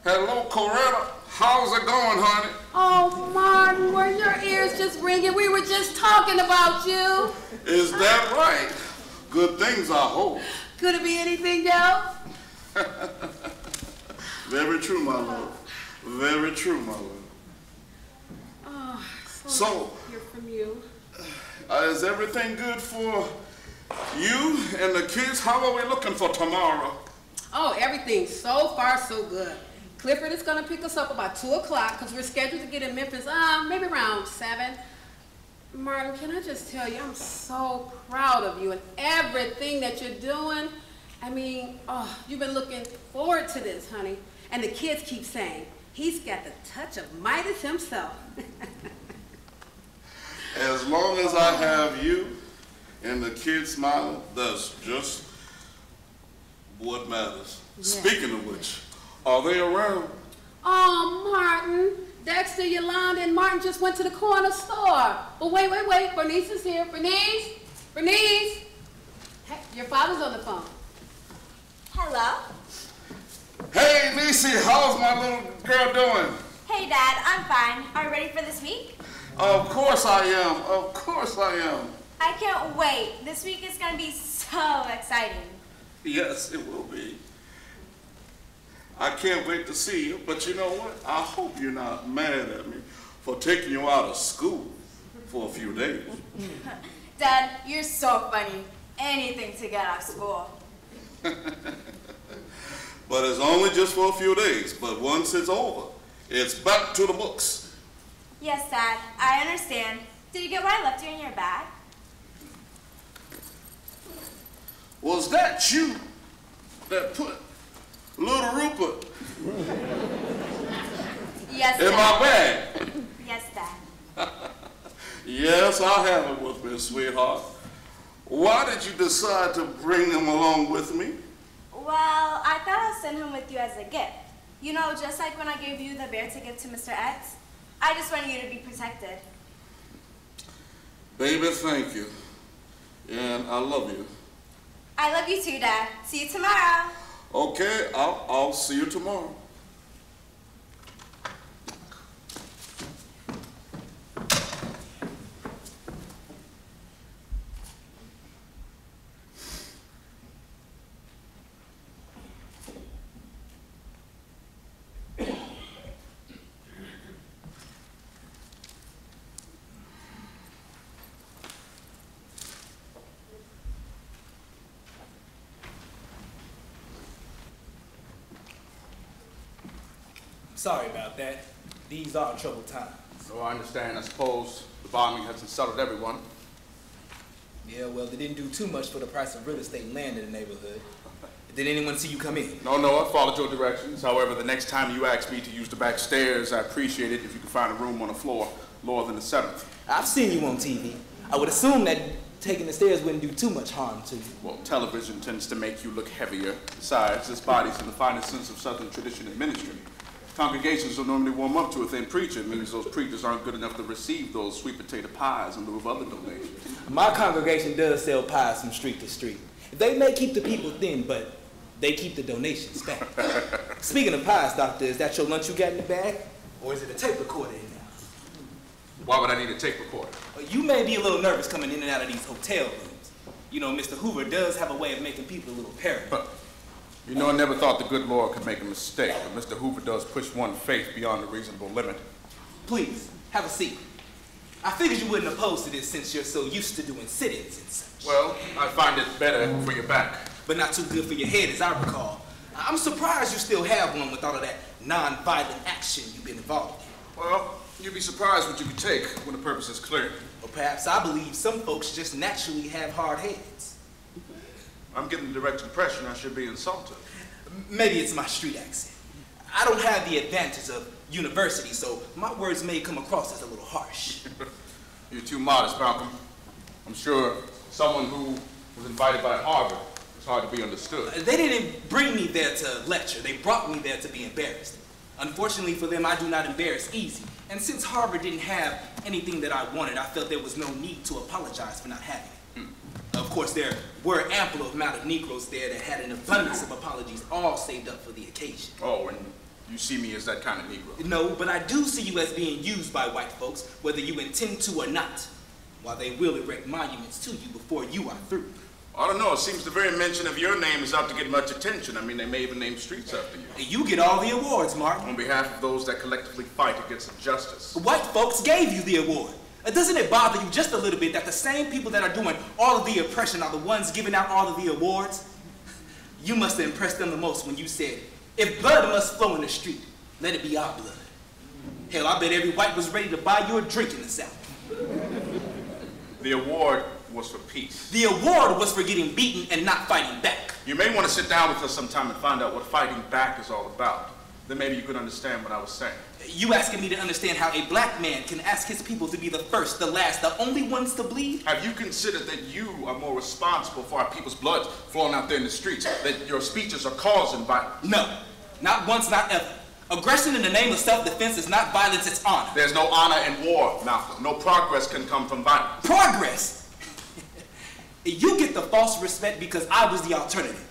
Hello, Coretta. How's it going, honey? Oh, Martin, were your ears just ringing? We were just talking about you. Is that right? Good things, I hope. Could it be anything else? Very true, my love. Very true, my love. Oh, So, nice to hear from you. Is everything good for you and the kids? How are we looking for tomorrow? Oh, everything's so far so good. Clifford is going to pick us up about 2 o'clock because we're scheduled to get in Memphis maybe around 7. Martin, can I just tell you, I'm so proud of you and everything that you're doing. I mean, you've been looking forward to this, honey. And the kids keep saying, he's got the touch of Midas himself. As long as I have you and the kids smiling, that's just what matters. Yeah. Speaking of which, are they around? Oh, Martin. Dexter, Yolanda, and Martin just went to the corner store. But wait. Bernice is here. Bernice? Hey, your father's on the phone. Hello? Hey, Niecy, how's my little girl doing? Hey, Dad, I'm fine. Are you ready for this week? Of course I am. Of course I am. I can't wait. This week is going to be so exciting. Yes, it will be. I can't wait to see you, but you know what? I hope you're not mad at me for taking you out of school for a few days. Dad, you're so funny. Anything to get out of school. But it's only just for a few days. But once it's over, it's back to the books. Yes, Dad, I understand. Did you get what I left you in your bag? Was that you that put Little Rupert Yes, in Dad. my bag? Yes, Dad. Yes, I have it with me, sweetheart. Why did you decide to bring him along with me? Well, I thought I'd send him with you as a gift. You know, just like when I gave you the bear to give to Mr. X, I just wanted you to be protected. Baby, thank you. And I love you. I love you too, Dad. See you tomorrow. Okay, I'll see you tomorrow. Sorry about that. These are troubled times. So I understand. I suppose the bombing hasn't settled everyone. Yeah, well, they didn't do too much for the price of real estate and land in the neighborhood. Did anyone see you come in? No, I followed your directions. However, the next time you ask me to use the back stairs, I appreciate it if you can find a room on the floor lower than the 7th. I've seen you on TV. I would assume that taking the stairs wouldn't do too much harm to you. Well, television tends to make you look heavier. Besides, this body's in the finest sense of Southern tradition and ministry. Congregations will normally warm up to a thin preacher. It means those preachers aren't good enough to receive those sweet potato pies in lieu of other donations. My congregation does sell pies from street to street. They may keep the people thin, but they keep the donations back. Speaking of pies, Doctor, is that your lunch you got in the bag? Or is it a tape recorder in there? Why would I need a tape recorder? You may be a little nervous coming in and out of these hotel rooms. You know, Mr. Hoover does have a way of making people a little paranoid. You know, I never thought the good Lord could make a mistake, but Mr. Hoover does push one's faith beyond a reasonable limit. Please, have a seat. I figured you wouldn't oppose to this since you're so used to doing sit-ins and such. Well, I find it better for your back. But not too good for your head, as I recall. I'm surprised you still have one with all of that non-violent action you've been involved in. Well, you'd be surprised what you can take when the purpose is clear. Or perhaps I believe some folks just naturally have hard heads. I'm getting the direct impression I should be insulted. Maybe it's my street accent. I don't have the advantage of university, so my words may come across as a little harsh. You're too modest, Malcolm. I'm sure someone who was invited by Harvard is hard to be understood. They didn't bring me there to lecture. They brought me there to be embarrassed. Unfortunately for them, I do not embarrass easy. And since Harvard didn't have anything that I wanted, I felt there was no need to apologize for not having it. Of course, there were ample amount of Negroes there that had an abundance of apologies, all saved up for the occasion. Oh, and you see me as that kind of Negro? No, but I do see you as being used by white folks, whether you intend to or not, while they will erect monuments to you before you are through. I don't know, it seems the very mention of your name is out to get much attention. I mean, they may even name streets after you. You get all the awards, Mark. On behalf of those that collectively fight against injustice. White folks gave you the award. Doesn't it bother you just a little bit that the same people that are doing all of the oppression are the ones giving out all of the awards? You must have impressed them the most when you said, if blood must flow in the street, let it be our blood. Hell, I bet every white was ready to buy you a drink in the South. The award was for peace. The award was for getting beaten and not fighting back. You may want to sit down with us sometime and find out what fighting back is all about. Then maybe you could understand what I was saying. You asking me to understand how a black man can ask his people to be the first, the last, the only ones to bleed? Have you considered that you are more responsible for our people's blood flowing out there in the streets, that your speeches are causing violence? No, not once, not ever. Aggression in the name of self-defense is not violence, it's honor. There's no honor in war, Malcolm. No progress can come from violence. Progress? You get the false respect because I was the alternative.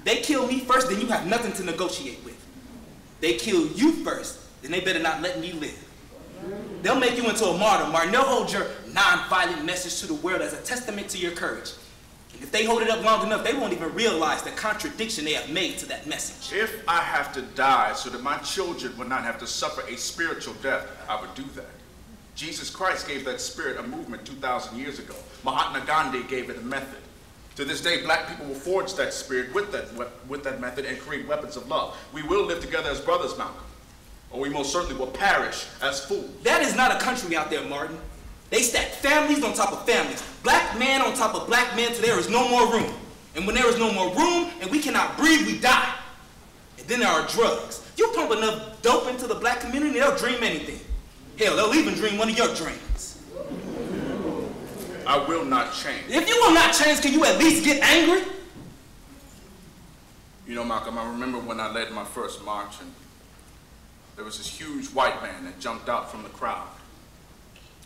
They kill me first, then you have nothing to negotiate with. They kill you first, then they better not let me live. They'll make you into a martyr, Martin. They'll hold your non-violent message to the world as a testament to your courage. And if they hold it up long enough, they won't even realize the contradiction they have made to that message. If I have to die so that my children would not have to suffer a spiritual death, I would do that. Jesus Christ gave that spirit a movement 2,000 years ago. Mahatma Gandhi gave it a method. To this day, black people will forge that spirit with that method and create weapons of love. We will live together as brothers, Malcolm, or we most certainly will perish as fools. That is not a country out there, Martin. They stack families on top of families, black man on top of black man till there is no more room. And when there is no more room and we cannot breathe, we die. And then there are drugs. You pump enough dope into the black community, they'll dream anything. Hell, they'll even dream one of your dreams. I will not change. If you will not change, can you at least get angry? You know, Malcolm, I remember when I led my first march and there was this huge white man that jumped out from the crowd.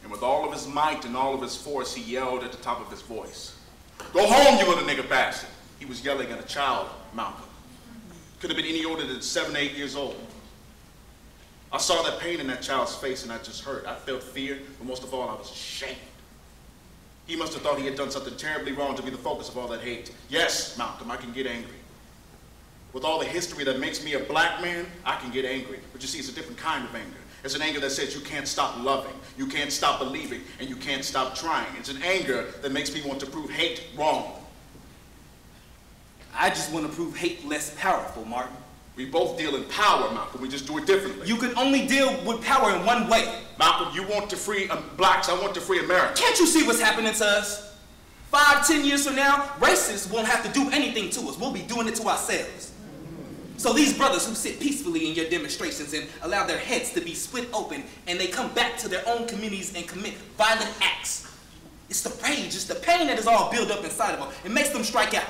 And with all of his might and all of his force, he yelled at the top of his voice, "Go home, you little nigger bastard." He was yelling at a child, Malcolm. Could have been any older than 7 or 8 years old. I saw that pain in that child's face and I just hurt. I felt fear, but most of all, I was ashamed. He must have thought he had done something terribly wrong to be the focus of all that hate. Yes, Malcolm, I can get angry. With all the history that makes me a black man, I can get angry. But you see, it's a different kind of anger. It's an anger that says you can't stop loving, you can't stop believing, and you can't stop trying. It's an anger that makes me want to prove hate wrong. I just want to prove hate less powerful, Martin. We both deal in power, Malcolm. We just do it differently. You can only deal with power in one way. Malcolm, you want to free blacks. I want to free America. Can't you see what's happening to us? 5, 10 years from now, racists won't have to do anything to us. We'll be doing it to ourselves. So these brothers who sit peacefully in your demonstrations and allow their heads to be split open and they come back to their own communities and commit violent acts. It's the rage, it's the pain that is all built up inside of them. It makes them strike out.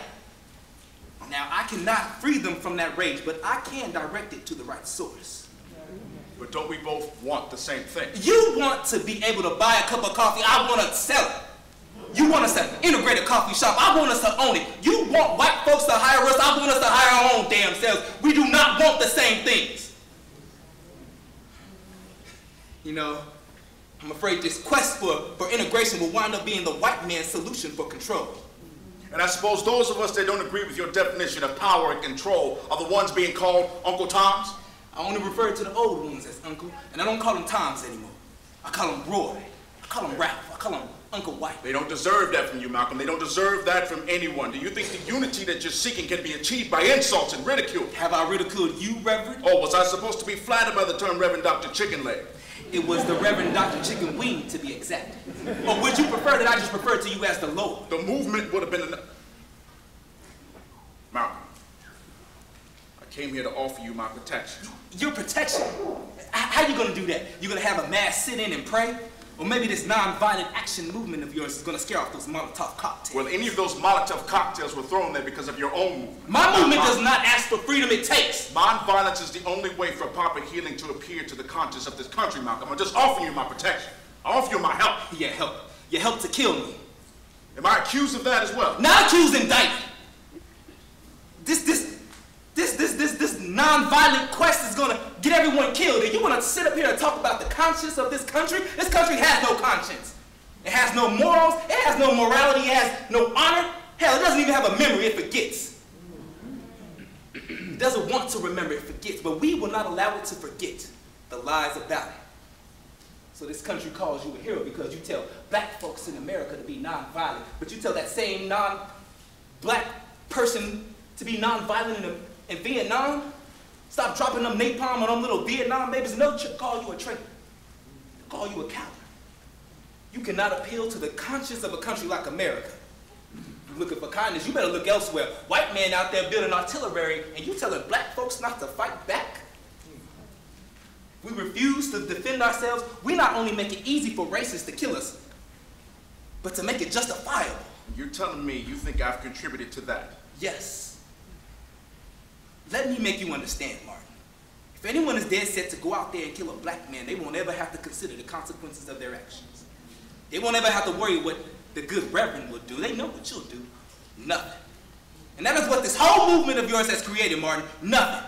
Now, I cannot free them from that rage, but I can direct it to the right source. But don't we both want the same thing? You want to be able to buy a cup of coffee, I want to sell it. You want us to integrate a coffee shop. I want us to own it. You want white folks to hire us. I want us to hire our own damn selves. We do not want the same things. You know, I'm afraid this quest for integration will wind up being the white man's solution for control. And I suppose those of us that don't agree with your definition of power and control are the ones being called Uncle Toms? I only refer to the old ones as Uncle, and I don't call them Toms anymore. I call them Roy. I call them Ralph. I call them Uncle White. They don't deserve that from you, Malcolm. They don't deserve that from anyone. Do you think the unity that you're seeking can be achieved by insults and ridicule? Have I ridiculed you, Reverend? Oh, was I supposed to be flattered by the term Reverend Dr. Chicken Leg? It was the Reverend Dr. Chicken Wing, to be exact. Or would you prefer that I just refer to you as the Lord? The movement would have been enough. Malcolm, I came here to offer you my protection. Your protection? How you gonna do that? You gonna have a mass sit-in and pray? Or maybe this non-violent action movement of yours is gonna scare off those Molotov cocktails. Well, any of those Molotov cocktails were thrown there because of your own movement. My movement does not ask for freedom, it takes. Non-violence is the only way for proper healing to appear to the conscience of this country, Malcolm. I'm just offering you my protection. I offer you my help. Yeah, help. Your help to kill me. Am I accused of that as well? Not accused, indicted. This non-violent quest is gonna get everyone killed. And you wanna sit up here and talk about the conscience of this country? This country has no conscience. It has no morals, it has no morality, it has no honor. Hell, it doesn't even have a memory, it forgets. It doesn't want to remember, it forgets. But we will not allow it to forget the lies about it. So this country calls you a hero because you tell black folks in America to be non-violent, but you tell that same non-black person to be non-violent in Vietnam? Stop dropping them napalm on them little Vietnam babies, and they'll call you a traitor. They'll call you a coward. You cannot appeal to the conscience of a country like America. You're looking for kindness, you better look elsewhere. White men out there building artillery, and you telling black folks not to fight back? We refuse to defend ourselves. We not only make it easy for racists to kill us, but to make it justifiable. You're telling me you think I've contributed to that? Yes. Let me make you understand, Martin. If anyone is dead set to go out there and kill a black man, they won't ever have to consider the consequences of their actions. They won't ever have to worry what the good reverend will do. They know what you'll do. Nothing. And that is what this whole movement of yours has created, Martin. Nothing.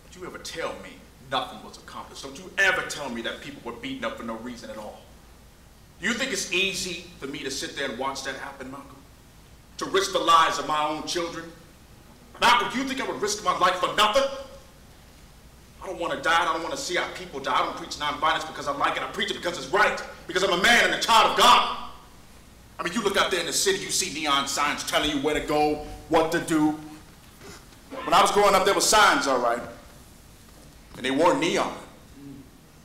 Don't you ever tell me nothing was accomplished. Don't you ever tell me that people were beaten up for no reason at all. Do you think it's easy for me to sit there and watch that happen, Malcolm? To risk the lives of my own children? Malcolm, do you think I would risk my life for nothing? I don't want to die. I don't want to see our people die. I don't preach nonviolence because I like it. I preach it because it's right. Because I'm a man and a child of God. I mean, you look out there in the city, you see neon signs telling you where to go, what to do. When I was growing up, there were signs, all right. And they weren't neon.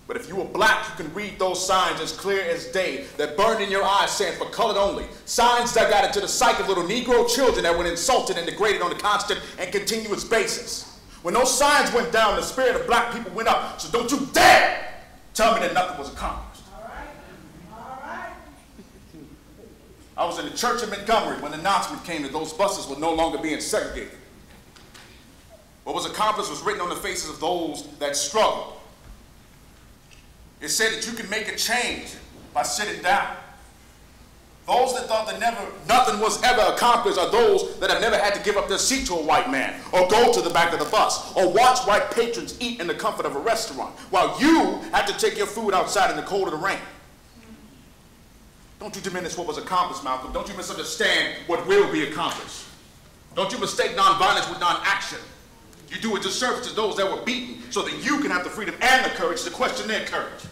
But if you were black, you can read those signs as clear as day that burned in your eyes saying for colored only. Signs that got into the psyche of little Negro children that were insulted and degraded on a constant and continuous basis. When those signs went down, the spirit of black people went up. So don't you dare tell me that nothing was accomplished. All right. I was in the church in Montgomery when the announcement came that those buses were no longer being segregated. What was accomplished was written on the faces of those that struggled. It said that you can make a change by sitting down. Those that thought that nothing was ever accomplished are those that have never had to give up their seat to a white man, or go to the back of the bus, or watch white patrons eat in the comfort of a restaurant, while you had to take your food outside in the cold of the rain. Don't you diminish what was accomplished, Malcolm. Don't you misunderstand what will be accomplished. Don't you mistake nonviolence with non-action. You do a disservice to those that were beaten so that you can have the freedom and the courage to question their courage.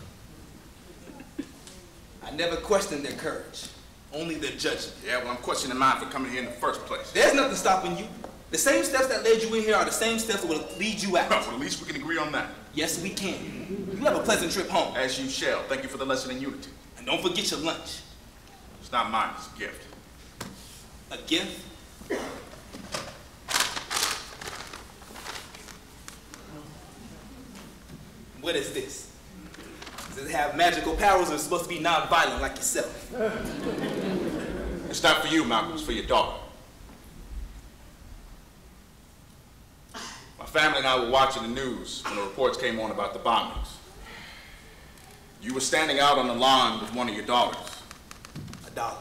I never questioned their courage, only their judgment. Yeah, well, I'm questioning mine for coming here in the first place. There's nothing stopping you. The same steps that led you in here are the same steps that will lead you out. Well, at least we can agree on that. Yes, we can. You have a pleasant trip home. As you shall. Thank you for the lesson in unity. And don't forget your lunch. It's not mine, it's a gift. A gift? What is this? Does it have magical powers or is it supposed to be non-violent like yourself? It's not for you, Malcolm, it's for your daughter. My family and I were watching the news when the reports came on about the bombings. You were standing out on the lawn with one of your daughters. A dollar.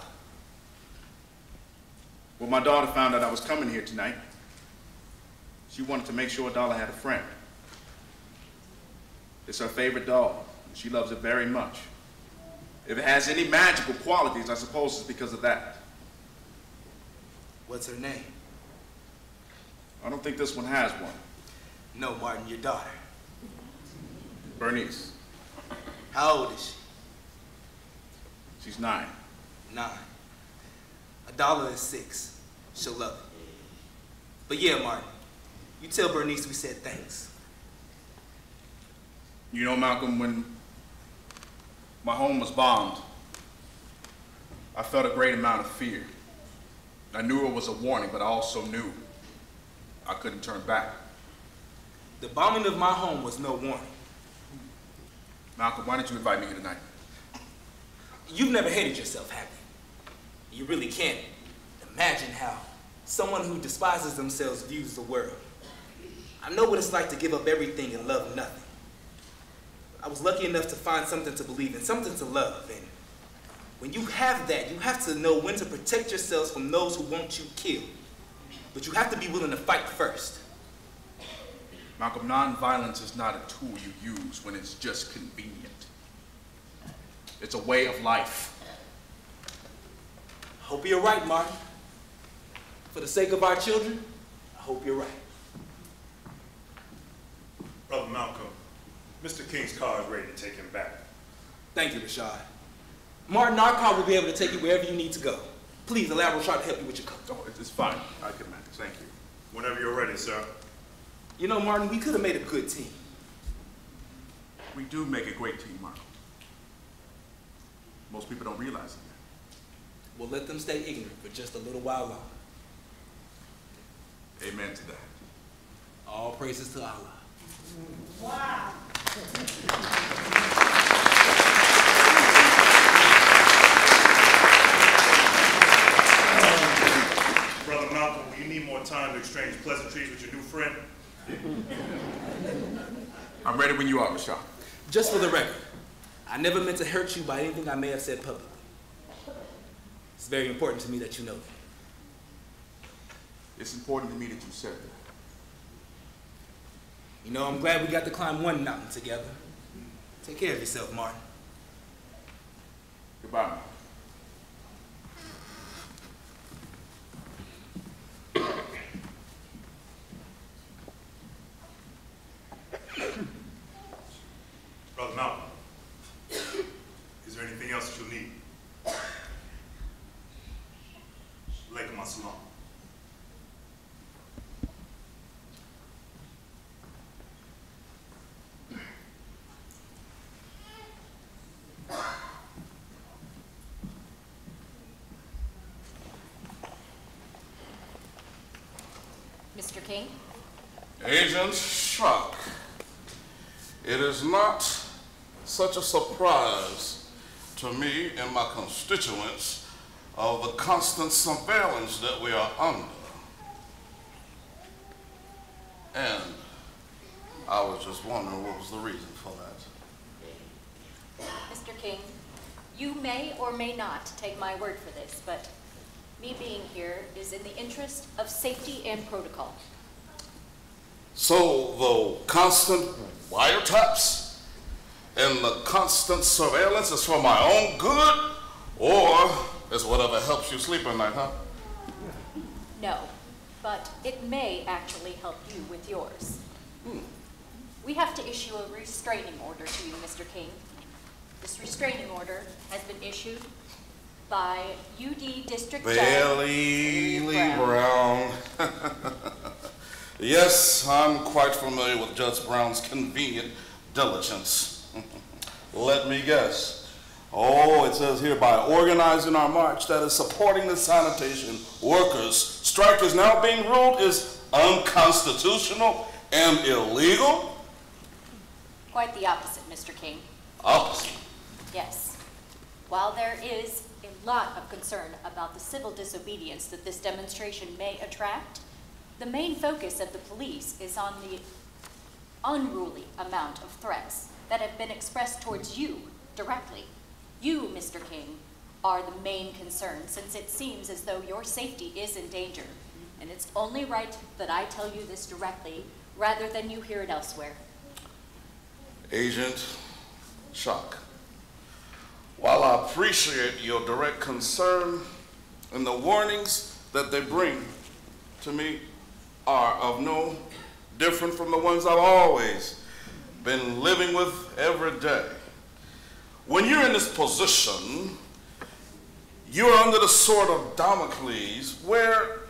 When my daughter found out I was coming here tonight, she wanted to make sure Dollar had a friend. It's her favorite doll. She loves it very much. If it has any magical qualities, I suppose it's because of that. What's her name? I don't think this one has one. No, Martin, your daughter. Bernice. How old is she? She's 9. 9. $1 is 6. She'll love it. But yeah, Martin, you tell Bernice we said thanks. You know, Malcolm, when my home was bombed, I felt a great amount of fear. I knew it was a warning, but I also knew I couldn't turn back. The bombing of my home was no warning. Malcolm, why didn't you invite me here tonight? You've never hated yourself, have you? You really can't imagine how someone who despises themselves views the world. I know what it's like to give up everything and love nothing. I was lucky enough to find something to believe in, something to love. And when you have that, you have to know when to protect yourselves from those who want you killed. But you have to be willing to fight first. Malcolm, nonviolence is not a tool you use when it's just convenient. It's a way of life. Hope you're right, Martin. For the sake of our children, I hope you're right. Brother Malcolm, Mr. King's car is ready to take him back. Thank you, Rashad. Martin, our car will be able to take you wherever you need to go. Please allow Rashad to help you with your car. Oh, it's fine. I can manage. Thank you. Whenever you're ready, sir. You know, Martin, we could have made a good team. We do make a great team, Marco. Most people don't realize it. We'll let them stay ignorant for just a little while longer. Amen to that. All praises to Allah. Wow. Brother Malcolm, will you need more time to exchange pleasantries with your new friend? I'm ready when you are, Rashad. Just for the record, I never meant to hurt you by anything I may have said publicly. It's very important to me that you know that. It's important to me that you said that. You know, I'm glad we got to climb one mountain together. Take care of yourself, Martin. Goodbye, man. Brother Malcolm, is there anything else that you'll need? Alaikum assalam. Mr. King? Agent Shock, it is not such a surprise to me and my constituents of the constant surveillance that we are under. And I was just wondering what was the reason for that. Mr. King, you may or may not take my word for this, but me being here is in the interest of safety and protocol. So the constant wiretaps and the constant surveillance is for my own good, or is whatever helps you sleep at night, huh? No, but it may actually help you with yours. We have to issue a restraining order to you, Mr. King. This restraining order has been issued by UD District Judge Bailey Brown. Yes, I'm quite familiar with Judge Brown's convenient diligence. Let me guess. Oh, it says here, by organizing our march that is supporting the sanitation workers, strike is now being ruled is unconstitutional and illegal? Quite the opposite, Mr. King. Opposite? Yes. While there is a lot of concern about the civil disobedience that this demonstration may attract, the main focus of the police is on the unruly amount of threats that have been expressed towards you directly. You, Mr. King, are the main concern, since it seems as though your safety is in danger. And it's only right that I tell you this directly, rather than you hear it elsewhere. Agent Shock, while I appreciate your direct concern and the warnings that they bring to me are of no different from the ones I've always been living with every day. When you're in this position, you're under the sword of Damocles, where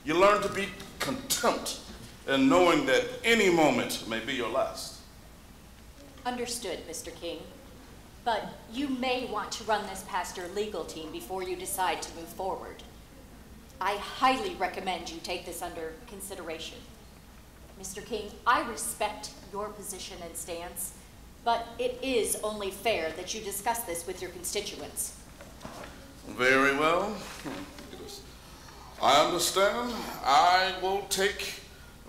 you learn to be content in knowing that any moment may be your last. Understood, Mr. King. But you may want to run this past your legal team before you decide to move forward. I highly recommend you take this under consideration. Mr. King, I respect your position and stance, but it is only fair that you discuss this with your constituents. Very well. I understand. I will take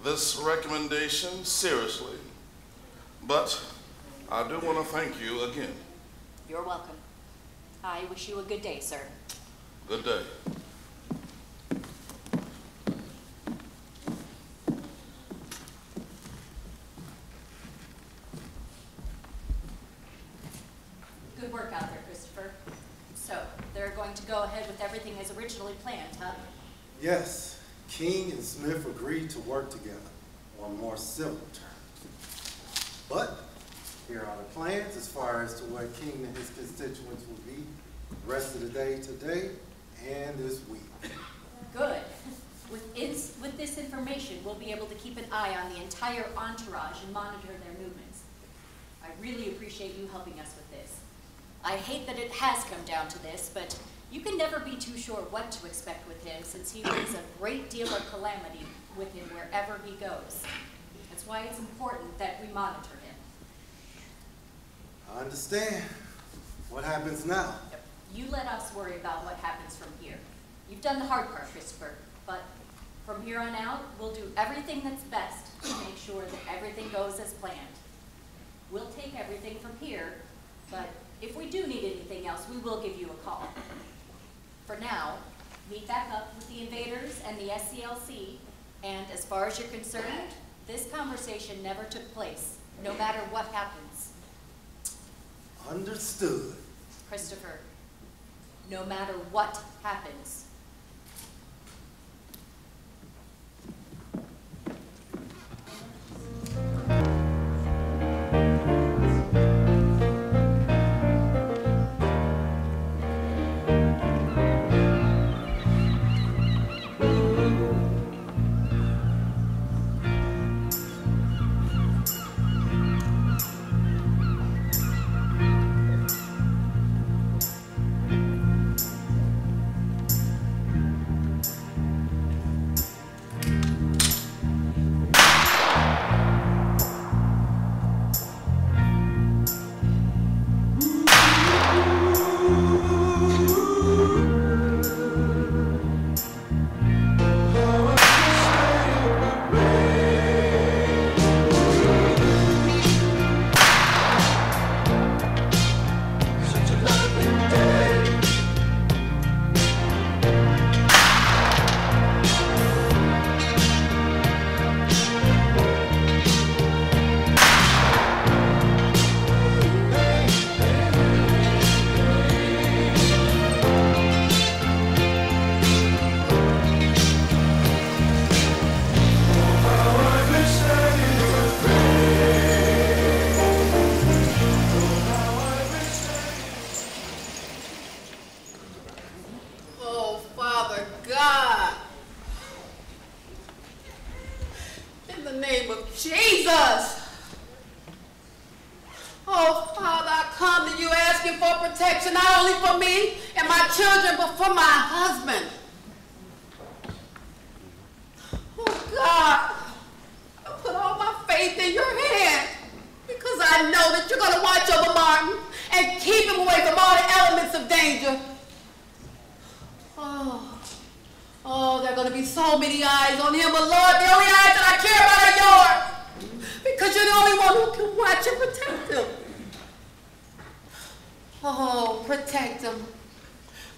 this recommendation seriously, but I do want to thank you again. You're welcome. I wish you a good day, sir. Good day. Good work out there, Christopher. So, they're going to go ahead with everything as originally planned, huh? Yes, King and Smith agreed to work together on more civil terms. But here are the plans as far as to what King and his constituents will be the rest of the day today and this week. Good. With this information, we'll be able to keep an eye on the entire entourage and monitor their movements. I really appreciate you helping us with this. I hate that it has come down to this, but you can never be too sure what to expect with him, since he brings a great deal of calamity with him wherever he goes. That's why it's important that we monitor him. I understand. What happens now? You let us worry about what happens from here. You've done the hard part, Christopher, but from here on out, we'll do everything that's best to make sure that everything goes as planned. We'll take everything from here, but if we do need anything else, we will give you a call. For now, meet back up with the Invaders and the SCLC, and as far as you're concerned, this conversation never took place, no matter what happens. Understood. Christopher, no matter what happens.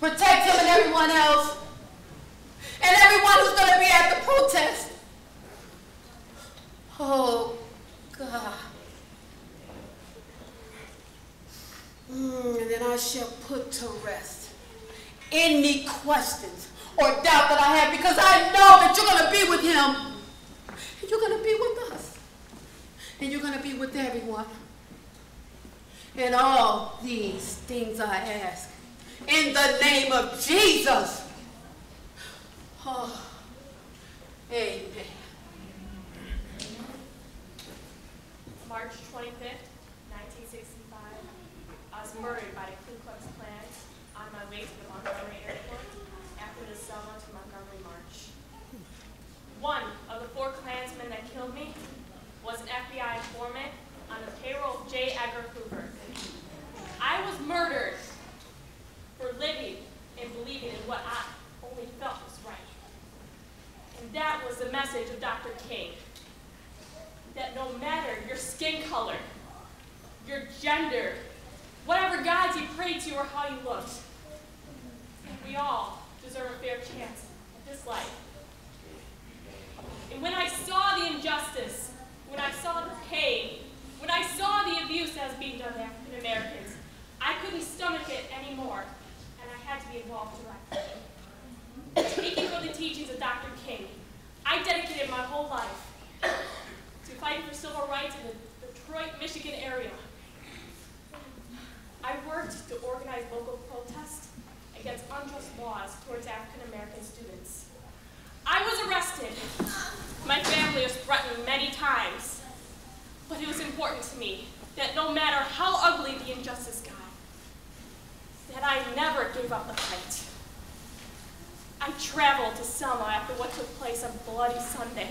Protect him and everyone else. And everyone who's going to be at the protest. Oh, God. And then I shall put to rest any questions or doubt that I have, because I know that you're going to be with him. And you're going to be with us. And you're going to be with everyone. And all these things I ask in the name of Jesus. Oh, amen. March 25th, 1965. I was murdered by the Ku Klux Klan on my way to the Montgomery airport after the Selma to Montgomery march. One of the 4 Klansmen that killed me was an FBI informant on the payroll of J. Edgar Hoover. I was murdered for living and believing in what I only felt was right. And that was the message of Dr. King. That no matter your skin color, your gender, whatever gods you prayed to or how you looked, we all deserve a fair chance at this life. And when I saw the injustice, when I saw the pain, when I saw the abuse that was being done to African Americans, I couldn't stomach it anymore, and I had to be involved directly. Speaking from the teachings of Dr. King, I dedicated my whole life to fighting for civil rights in the Detroit, Michigan area. I worked to organize local protests against unjust laws towards African American students. I was arrested. My family was threatened many times. But it was important to me that no matter how ugly the injustice got, that I never gave up the fight. I traveled to Selma after what took place on Bloody Sunday.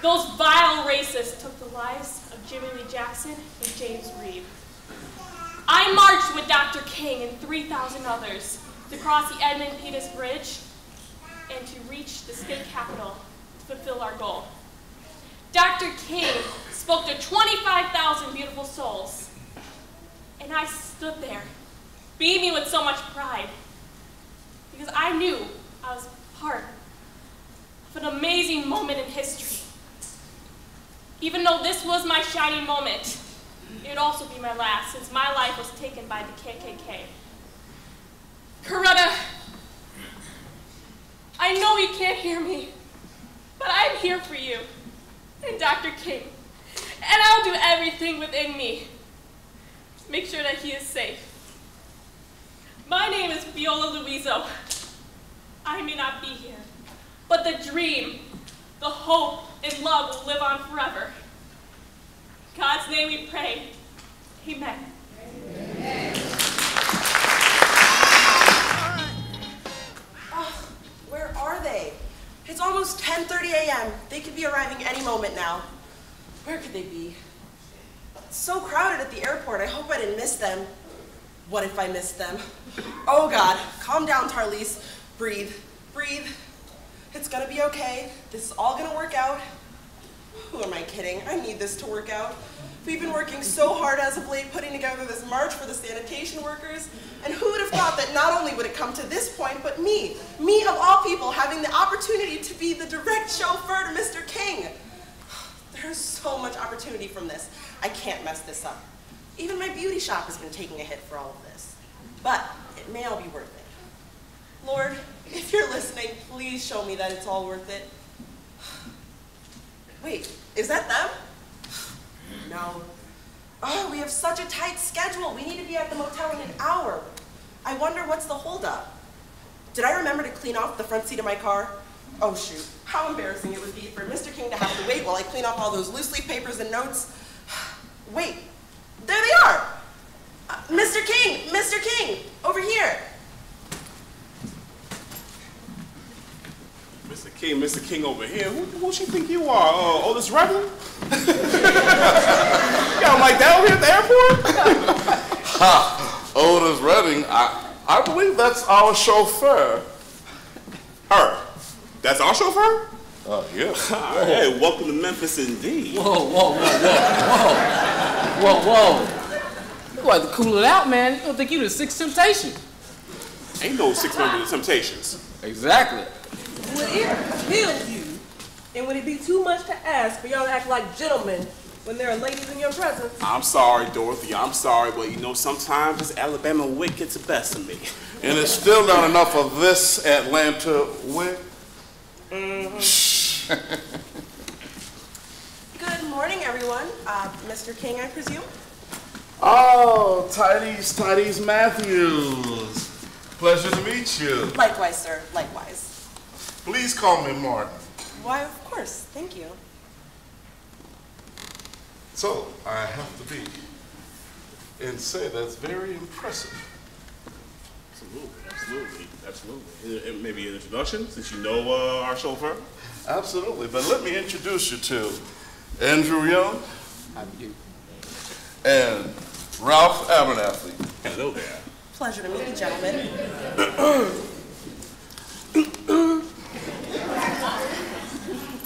Those vile racists took the lives of Jimmy Lee Jackson and James Reeb. I marched with Dr. King and 3,000 others to cross the Edmund Pettus Bridge and to reach the state capitol to fulfill our goal. Dr. King spoke to 25,000 beautiful souls, and I stood there, beaming with so much pride, because I knew I was part of an amazing moment in history. Even though this was my shining moment, it would also be my last, since my life was taken by the KKK. Coretta, I know you can't hear me, but I'm here for you and Dr. King, and I'll do everything within me to make sure that he is safe. My name is Viola Luiso. I may not be here, but the dream, the hope, and love will live on forever. In God's name we pray. Amen. Amen. Oh, where are they? It's almost 10:30 a.m. They could be arriving any moment now. Where could they be? It's so crowded at the airport. I hope I didn't miss them. What if I missed them? Oh God, calm down, Tarlise. Breathe, breathe. It's gonna be okay. This is all gonna work out. Who am I kidding? I need this to work out. We've been working so hard as of late putting together this march for the sanitation workers, and who would have thought that not only would it come to this point, but me of all people, having the opportunity to be the direct chauffeur to Mr. King. There's so much opportunity from this. I can't mess this up. Even my beauty shop has been taking a hit for all of this. But it may all be worth it. Lord, if you're listening, please show me that it's all worth it. Wait, is that them? No. Oh, we have such a tight schedule. We need to be at the motel in an hour. I wonder what's the holdup. Did I remember to clean off the front seat of my car? Oh shoot, how embarrassing it would be for Mr. King to have to wait while I clean off all those loose leaf papers and notes. Wait, there they are. Mr. King, over here. Mr. King over here. Who you think you are? Otis Redding? You got him like that over here at the airport? Ha! Otis Redding, I believe that's our chauffeur. Her? That's our chauffeur? Yeah. Hey, welcome to Memphis indeed. Whoa. You like to cool it out, man. You don't think you the sixth temptation. Ain't no 6 members of the Temptations. Exactly. Would it kill you, and would it be too much to ask for y'all to act like gentlemen when there are ladies in your presence? I'm sorry, Dorothy, I'm sorry, but you know, sometimes this Alabama wit gets the best of me. And it's still not enough of this Atlanta wit. Good morning, everyone. Mr. King, I presume? Oh, Tidy's Matthews. Pleasure to meet you. Likewise, sir. Likewise. Please call me Martin. Why, of course. Thank you. So, I have to be and say that's very impressive. Absolutely. Maybe an introduction, since you know our chauffeur? Absolutely, but let me introduce you to Andrew Young. How do you? And Ralph Abernathy. Hello there. Pleasure to meet you, gentlemen.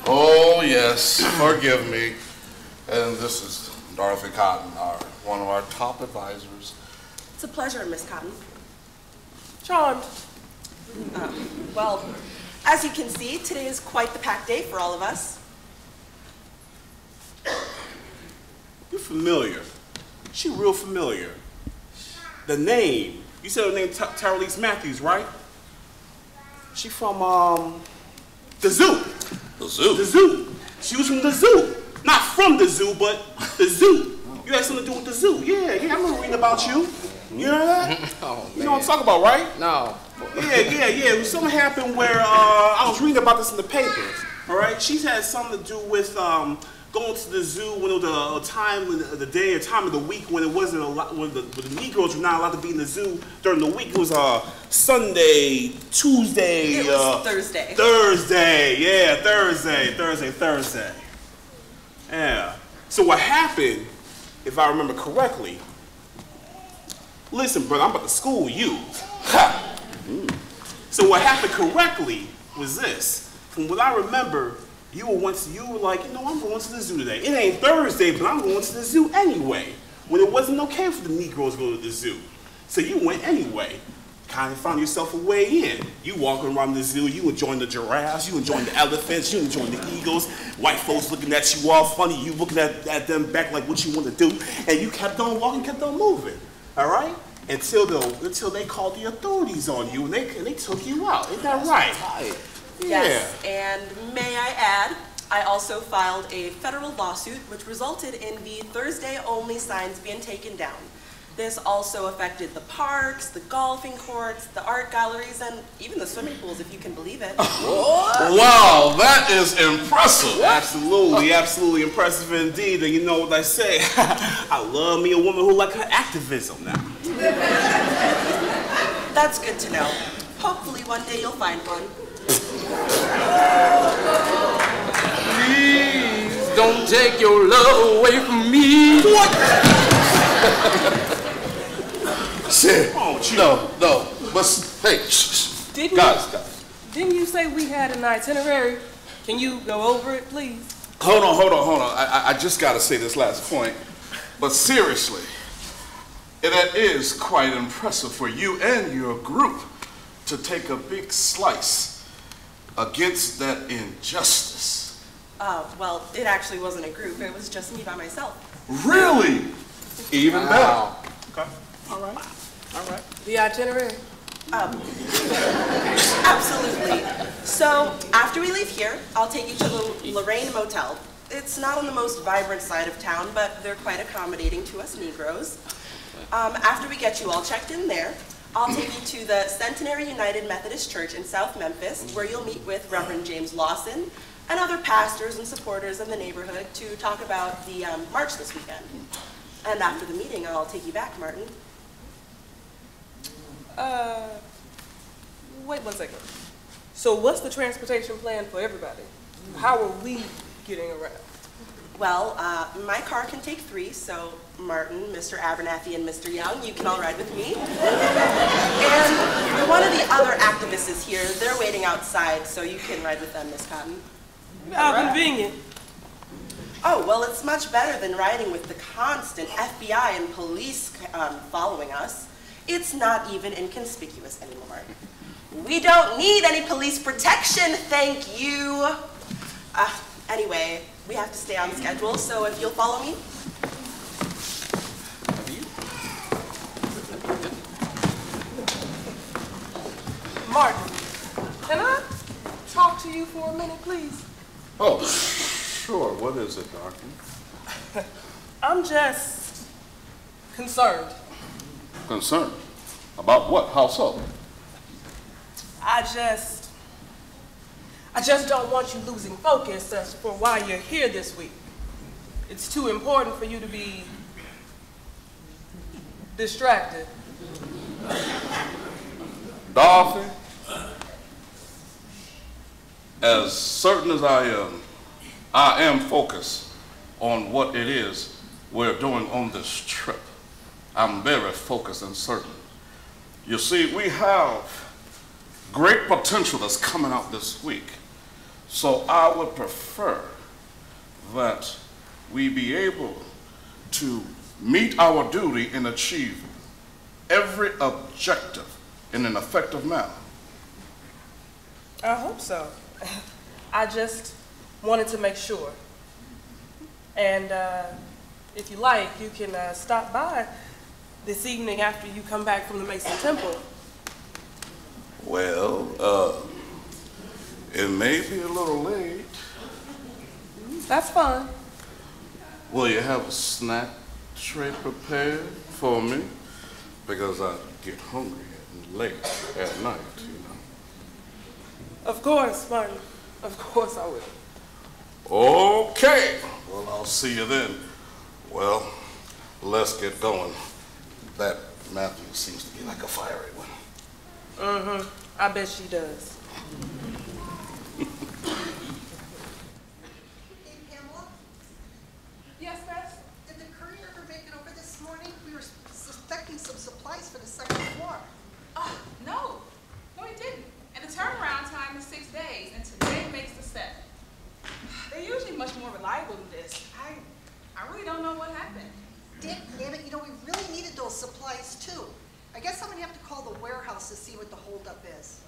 Oh, yes, forgive me. And this is Dorothy Cotton, one of our top advisors. It's a pleasure, Miss Cotton. Charmed. Well, as you can see, today is quite the packed day for all of us. You're familiar. She real familiar. The name, you said her name Tyrese Matthews, right? She from, the zoo. The zoo? The zoo. She was from the zoo. Not from the zoo, but the zoo. You had something to do with the zoo. Yeah, I remember reading about you. You know that? Oh, you know what I'm talking about, right? No. Yeah. Something happened where I was reading about this in the paper. All right, she's had something to do with going to the zoo when it was a time of the day, a time of the week when it wasn't a lot, when the Negroes were not allowed to be in the zoo during the week. It was Sunday, Tuesday. It was Thursday. Thursday, yeah, Thursday. Yeah. So what happened, if I remember correctly? Listen, brother, I'm about to school you. So what happened correctly was this. From what I remember, you were like, you know, I'm going to the zoo today. It ain't Thursday, but I'm going to the zoo anyway. When it wasn't okay for the Negroes to go to the zoo. So you went anyway. Kind of found yourself a way in. You walking around the zoo, you enjoying the giraffes, you enjoying the elephants, you enjoying the eagles. White folks looking at you all funny, you looking at them back like what you want to do. And you kept on walking, kept on moving. All right? Until they called the authorities on you and they took you out. Isn't that right? Yes, and may I add, I also filed a federal lawsuit which resulted in the Thursday-only signs being taken down. This also affected the parks, the golfing courts, the art galleries, and even the swimming pools, if you can believe it. Wow, that is impressive. Absolutely impressive indeed. And you know what I say? I love me a woman who like her activism now. That's good to know. Hopefully one day you'll find one. Please don't take your love away from me. What? Shit. No. But hey, guys. Didn't you say we had an itinerary? Can you go over it, please? Hold on. I just got to say this last point. But seriously, that is quite impressive for you and your group to take a big slice against that injustice. Well, it actually wasn't a group. It was just me by myself. Really? Even better. Okay. All right. The itinerary? Absolutely. So, after we leave here, I'll take you to the Lorraine Motel. It's not on the most vibrant side of town, but they're quite accommodating to us Negroes. After we get you all checked in there, I'll take you to the Centenary United Methodist Church in South Memphis, where you'll meet with Reverend James Lawson and other pastors and supporters in the neighborhood to talk about the march this weekend. And after the meeting, I'll take you back, Martin. Wait one second. So what's the transportation plan for everybody? How are we getting around? Well, my car can take 3, so Martin, Mr. Abernathy, and Mr. Young, you can all ride with me. And one of the other activists is here. They're waiting outside, so you can ride with them, Miss Cotton. How convenient. Oh, well, it's much better than riding with the constant FBI and police following us. It's not even inconspicuous anymore. We don't need any police protection, thank you. Anyway, we have to stay on schedule, so if you'll follow me. Martin, can I talk to you for a minute, please? Oh, sure. What is it, Doctor? I'm just concerned. Concerned? About what? How so? I just don't want you losing focus as for why you're here this week. It's too important for you to be distracted. Dorothy, as certain as I am focused on what it is we're doing on this trip. I'm very focused and certain. You see, we have great potential that's coming out this week. So I would prefer that we be able to meet our duty and achieve every objective in an effective manner. I hope so. I just wanted to make sure. And if you like, you can stop by this evening after you come back from the Mason Temple. Well, it may be a little late. That's fine. Will you have a snack tray prepared for me? Because I get hungry late at night, you know. Of course, Martin. Of course I will. Okay. Well, I'll see you then. Well, let's get going. That Matthew seems to be like a fiery one. Mm-hmm. I bet she does. Hey, Pamela? Yes, Bess? Did the courier ever make it over this morning? We were suspecting some supplies for the second floor. No, it didn't. And the turnaround time is 6 days, and today makes the 7th. They're usually much more reliable than this. I really don't know what happened. Damn it, you know, we really needed those supplies too. I guess I'm gonna have to call the warehouse to see what the holdup is.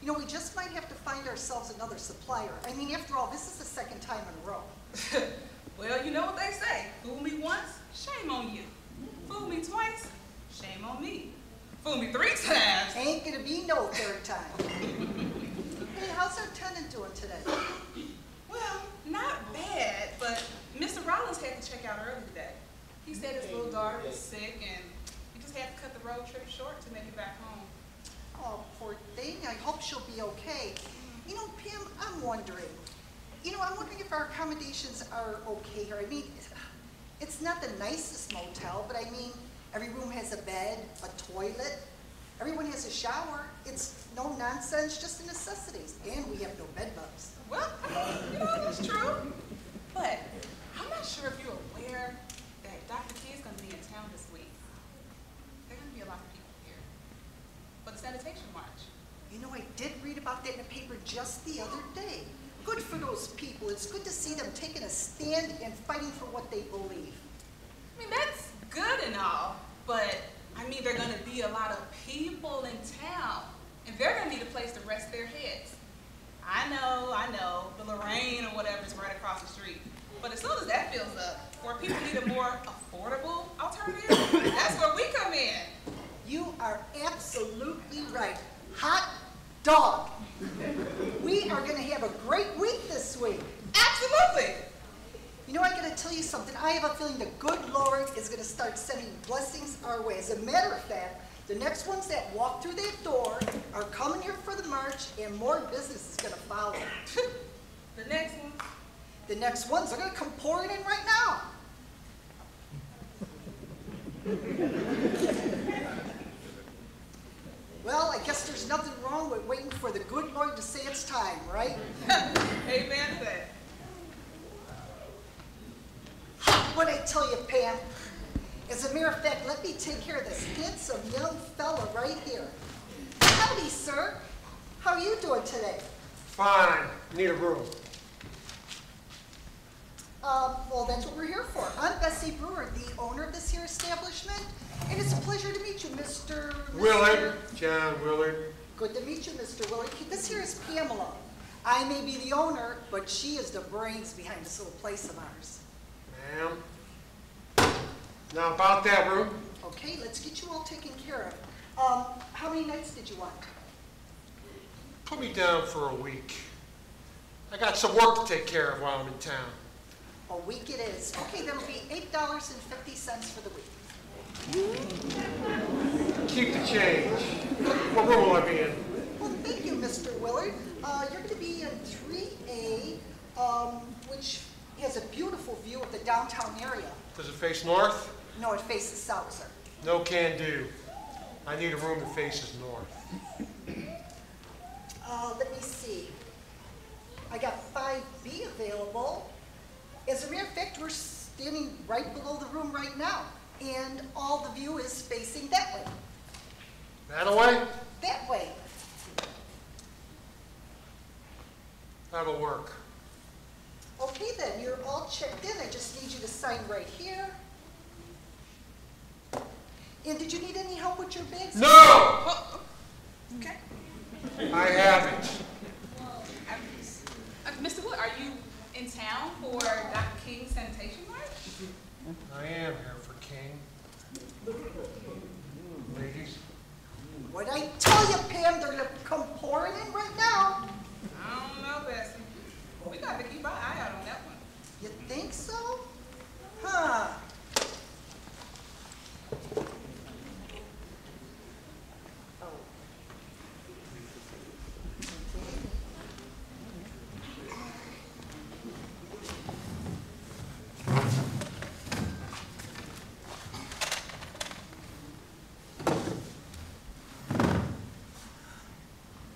You know, we just might have to find ourselves another supplier. I mean, after all, this is the second time in a row. Well, you know what they say. Fool me once, shame on you. Fool me twice, shame on me. Fool me 3 times. Ain't gonna be no third time. Hey, how's our tenant doing today? Well, not bad, but Mr. Rollins had to check out early today. He said his little daughter was sick, and he just had to cut the road trip short to make it back home. Oh, poor thing. I hope she'll be okay. You know, Pam, I'm wondering. You know, I'm wondering if our accommodations are okay here. I mean, it's not the nicest motel, but I mean, every room has a bed, a toilet. Everyone has a shower. It's no nonsense, just the necessities. And we have no bed bugs. Well, you know, that's true. But I'm not sure if you're aware that Dr. Key is going to be in town this week. There are going to be a lot of people here for the sanitation march. You know, I did read about that in the paper just the other day. Good for those people. It's good to see them taking a stand and fighting for what they believe. I mean, that's good and all, but I mean, there are going to be a lot of people in town, and they're going to need a place to rest their heads. I know, the Lorraine or whatever is right across the street. But as soon as that fills up, where people need a more affordable alternative, that's where we come in. You are absolutely right. Hot dog. We are going to have a great week this week. Absolutely. You know, I got to tell you something. I have a feeling the good Lord is going to start sending blessings our way. As a matter of fact, the next ones that walk through that door are coming here for the march, and more business is going to follow. The next one? The next ones are going to come pouring in right now. Well, I guess there's nothing wrong with waiting for the good Lord to say it's time, right? Amen to that. What I tell you, Pam, as a matter of fact, let me take care of this handsome young fella right here. Howdy, sir. How are you doing today? Fine. Need a room. Well, that's what we're here for. I'm Bessie Brewer, the owner of this here establishment, and it's a pleasure to meet you, Miss Mr. Willard, John Willard. Good to meet you, Mr. Willard. This here is Pamela. I may be the owner, but she is the brains behind this little place of ours. Ma'am. Now about that room. Okay, let's get you all taken care of. How many nights did you want? Put me down for a week. I got some work to take care of while I'm in town. A week it is. Okay, that'll be $8.50 for the week. Keep the change. What room will I be in? Well, thank you, Mr. Willard. You're going to be in 3A, which has a beautiful view of the downtown area. Does it face north? No, it faces south, sir. No can do. I need a room that faces north. Let me see. I got 5B available. As a matter of fact, we're standing right below the room right now, and all the view is facing that way. That way? That way. That'll work. Okay then, you're all checked in. I just need you to sign right here. And did you need any help with your bags? No! Oh, okay. I haven't. Mr. Wood, are you in town for Dr. King's sanitation march? I am here for King. Ladies. What'd I tell you, Pam? They're gonna come pouring in right now. I don't know, Bessie. We got to keep our eye out on that one. You think so? Huh.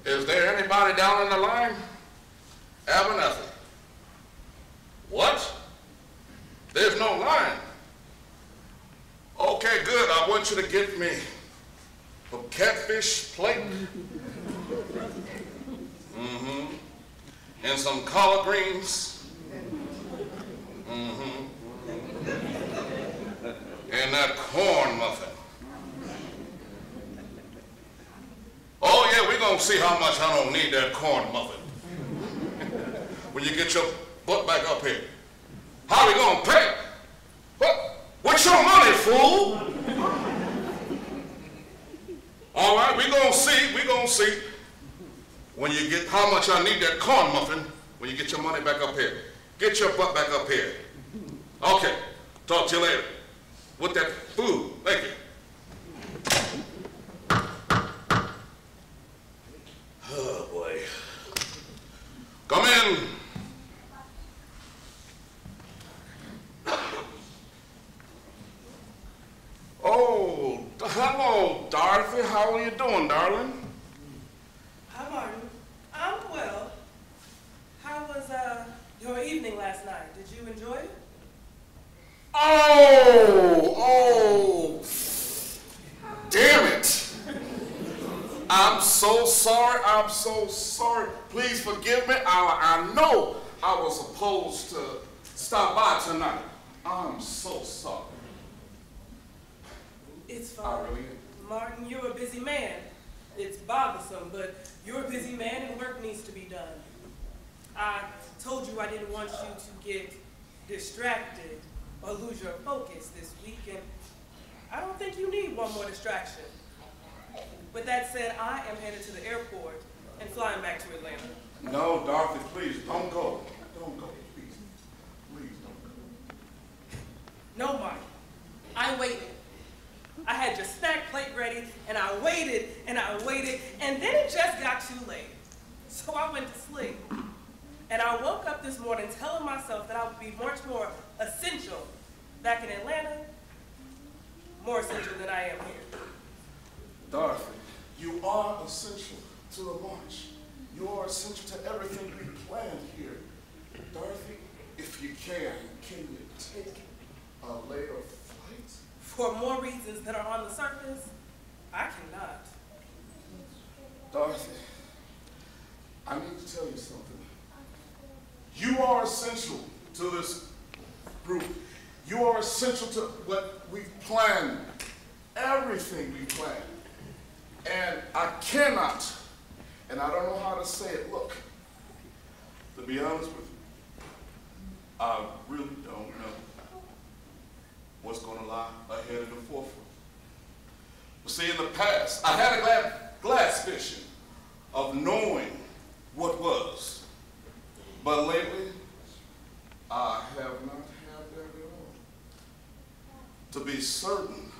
Is there anybody down in the line? Abernathy. What? There's no line. Okay, good. I want you to get me a catfish plate. And some collard greens. And that corn muffin. Oh yeah, we're gonna see how much I don't need that corn muffin. When you get your butt back up here. How we gonna pay? What's your money, fool? All right, we gonna see when you get how much I need that corn muffin when you get your money back up here. Get your butt back up here. Okay, talk to you later. With that food, thank you. Oh boy. Come in. Oh, hello, Dorothy. How are you doing, darling? Hi, Martin. I'm well. How was your evening last night? Did you enjoy it? Oh, damn it. I'm so sorry. Please forgive me. I know I was supposed to stop by tonight. I'm so sorry. It's fine. Martin, you're a busy man. It's bothersome, but you're a busy man and work needs to be done. I told you I didn't want you to get distracted or lose your focus this week, and I don't think you need one more distraction. With that said, I am headed to the airport and flying back to Atlanta. No, Dorothy, please, don't go. Don't go, please. Please don't go. No, Martin. I waited. I had your snack plate ready, and I waited, and then it just got too late. So I went to sleep. And I woke up this morning telling myself that I would be much more essential back in Atlanta, more essential than I am here. Dorothy, you are essential to the march. You are essential to everything we planned here. Dorothy, if you can you take a later flight? For more reasons that are on the surface, I cannot. Dorothy, I need to tell you something. You are essential to this group. You are essential to what we've planned. everything we planned. And I cannot, and I don't know how to say it, look, to be honest with you, I really don't know what's going to lie ahead in the forefront. But see, in the past, I had a glass vision of knowing what was. But lately, I have not had that at all. To be certain,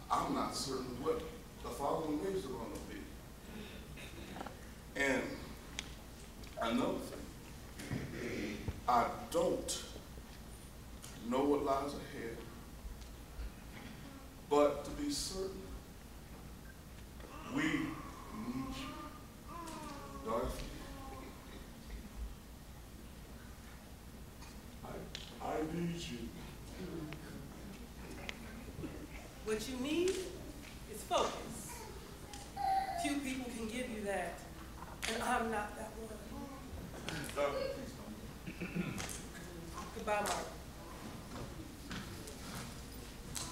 I'm not certain what the following days are going to be. And another thing, I don't know what lies ahead, but to be certain, we need you, Dorothy. I need you. What you need is focus. Few people can give you that, and I'm not that one. Goodbye, Mark.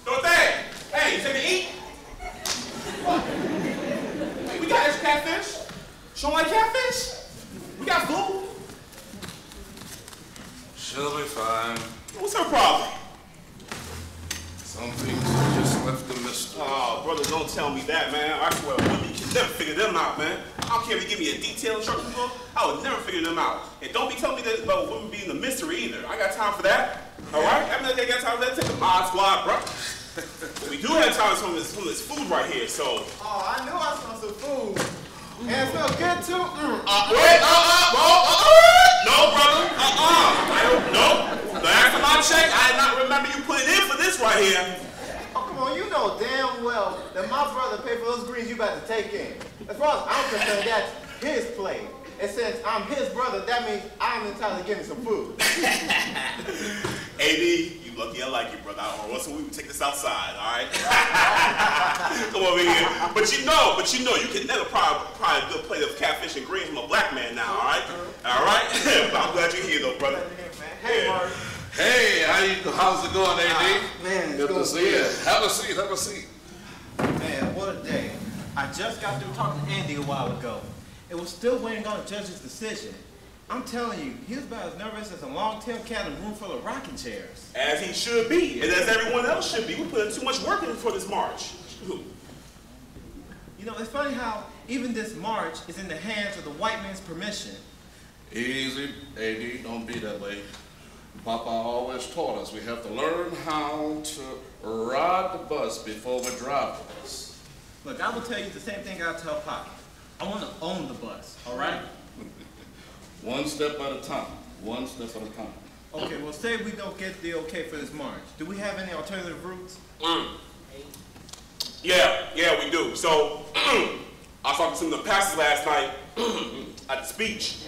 Dorothy! Hey, you take to eat? Hey, we got extra catfish. Show like catfish? We got food. She'll be fine. What's her problem? Some things are just left to mystery. Oh, brother, don't tell me that, man. I swear, you can never figure them out, man. I don't care if you give me a detailed instruction book, I would never figure them out. And don't be telling me that about women being the mystery either. I got time for that. All right? Every day I got time for that. Take a mod squad, bro. But we do have time for some of this food right here, so. Oh, I knew I saw some food. And it smells good too. Wait, no, brother. I don't know. The last time I checked, I did not remember you putting in for this right here. Oh, come on, you know damn well that my brother paid for those greens you about to take in. As far as I'm concerned, that's his plate. And since I'm his brother, that means I'm entitled to give him some food. AD, you lucky I like you, brother. Or once a week we take this outside, all right? Come over here. But you know, you can never pry a good plate of catfish and greens from a black man now, all right? All right? But I'm glad you're here, though, brother. Hey, Mark. Hey, how's it going, AD? Man, it's good to see you. Have a seat, have a seat. Man, what a day. I just got through talking to Andy a while ago. And was still waiting on the judge's decision. I'm telling you, he was about as nervous as a long-tailed cat in a room full of rocking chairs. As he should be, and as everyone else should be. We put in too much work in for this march. You know, it's funny how even this march is in the hands of the white man's permission. Easy, AD, don't be that way. Papa always taught us we have to learn how to ride the bus before we drive the bus. Look, I will tell you the same thing I tell Papa. I want to own the bus, all right? One step at a time. One step at a time. Okay, well, say we don't get the okay for this march. Do we have any alternative routes? Yeah, we do. So, I was talking to some of the pastors last night at the speech,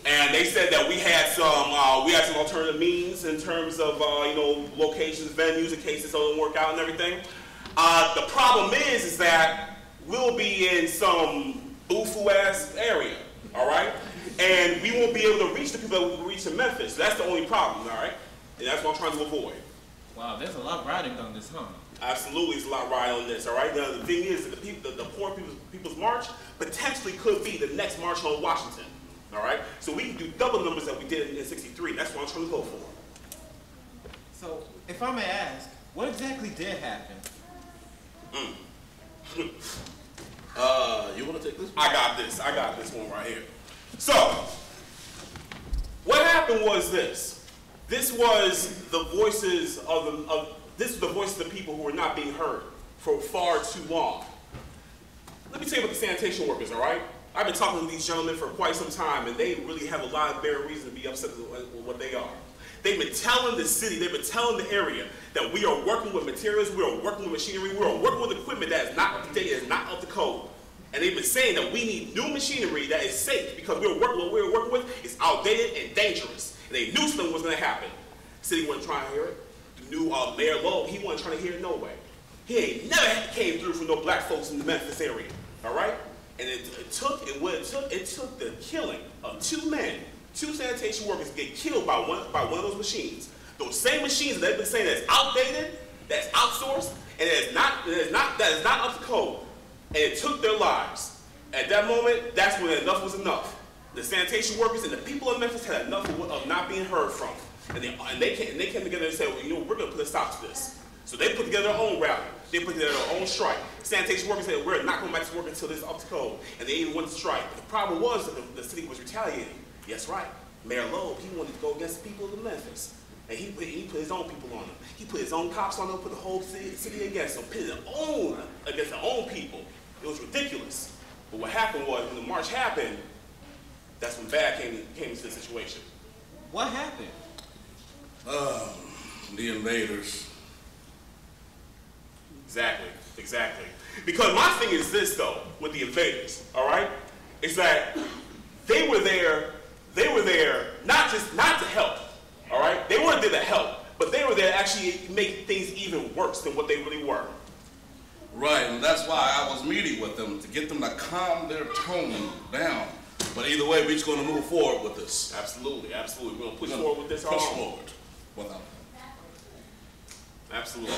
and they said that we had some alternative means in terms of locations, venues, in case this doesn't work out and everything. The problem is that we'll be in some boo-foo-ass area, all right? And we won't be able to reach the people that we reach in Memphis. That's the only problem, all right? And that's what I'm trying to avoid. Wow, there's a lot riding on this, huh? Absolutely, there's a lot riding on this, all right? Now, the thing is that the poor people's march potentially could be the next march on Washington, all right? So we can do double numbers that we did in '63. That's what I'm trying to go for. So, if I may ask, what exactly did happen? You want to take this one? I got this one right here. So, what happened was this. This was the voices of the people who were not being heard for far too long. Let me tell you about the sanitation workers, all right? I've been talking to these gentlemen for quite some time, and they really have a lot of bare reason to be upset with what they are. They've been telling the city, they've been telling the area that we are working with materials, we are working with machinery, we are working with equipment that is not up to date, is not up to code. And they've been saying that we need new machinery that is safe because what we're working with is outdated and dangerous. And they knew something was going to happen. The city wasn't trying to hear it. The new Mayor Loeb, he wasn't trying to hear it no way. He ain't never came through for no black folks in the Memphis area, all right? And it took the killing of two sanitation workers to get killed by one of those machines. Those same machines that they've been saying that's outsourced, and that is not up to code, and it took their lives. At that moment, that's when enough was enough. The sanitation workers and the people of Memphis had enough of not being heard from, and they came together and said, well, you know, we're going to put a stop to this. So they put together their own rally. They put together their own strike. Sanitation workers said, we're not going back to work until this is up to code, and they even went to strike. But the problem was that the city was retaliating. Yes, right. Mayor Loeb, he wanted to go against the people of Memphis. And he put his own people on them. He put his own cops on them, put the whole city against them, pitted against their own people. It was ridiculous. But what happened was, when the march happened, that's when bad came into the situation. What happened? The invaders. Exactly. Because my thing is this, though, with the invaders, all right? It's that they were there not to help, all right? They weren't there to help, but they were there to actually make things even worse than what they really were. Right, and that's why I was meeting with them, to get them to calm their tone down. But either way, we're just going to move forward with this. Absolutely. We're going to push forward with this. Push forward. Without Absolutely.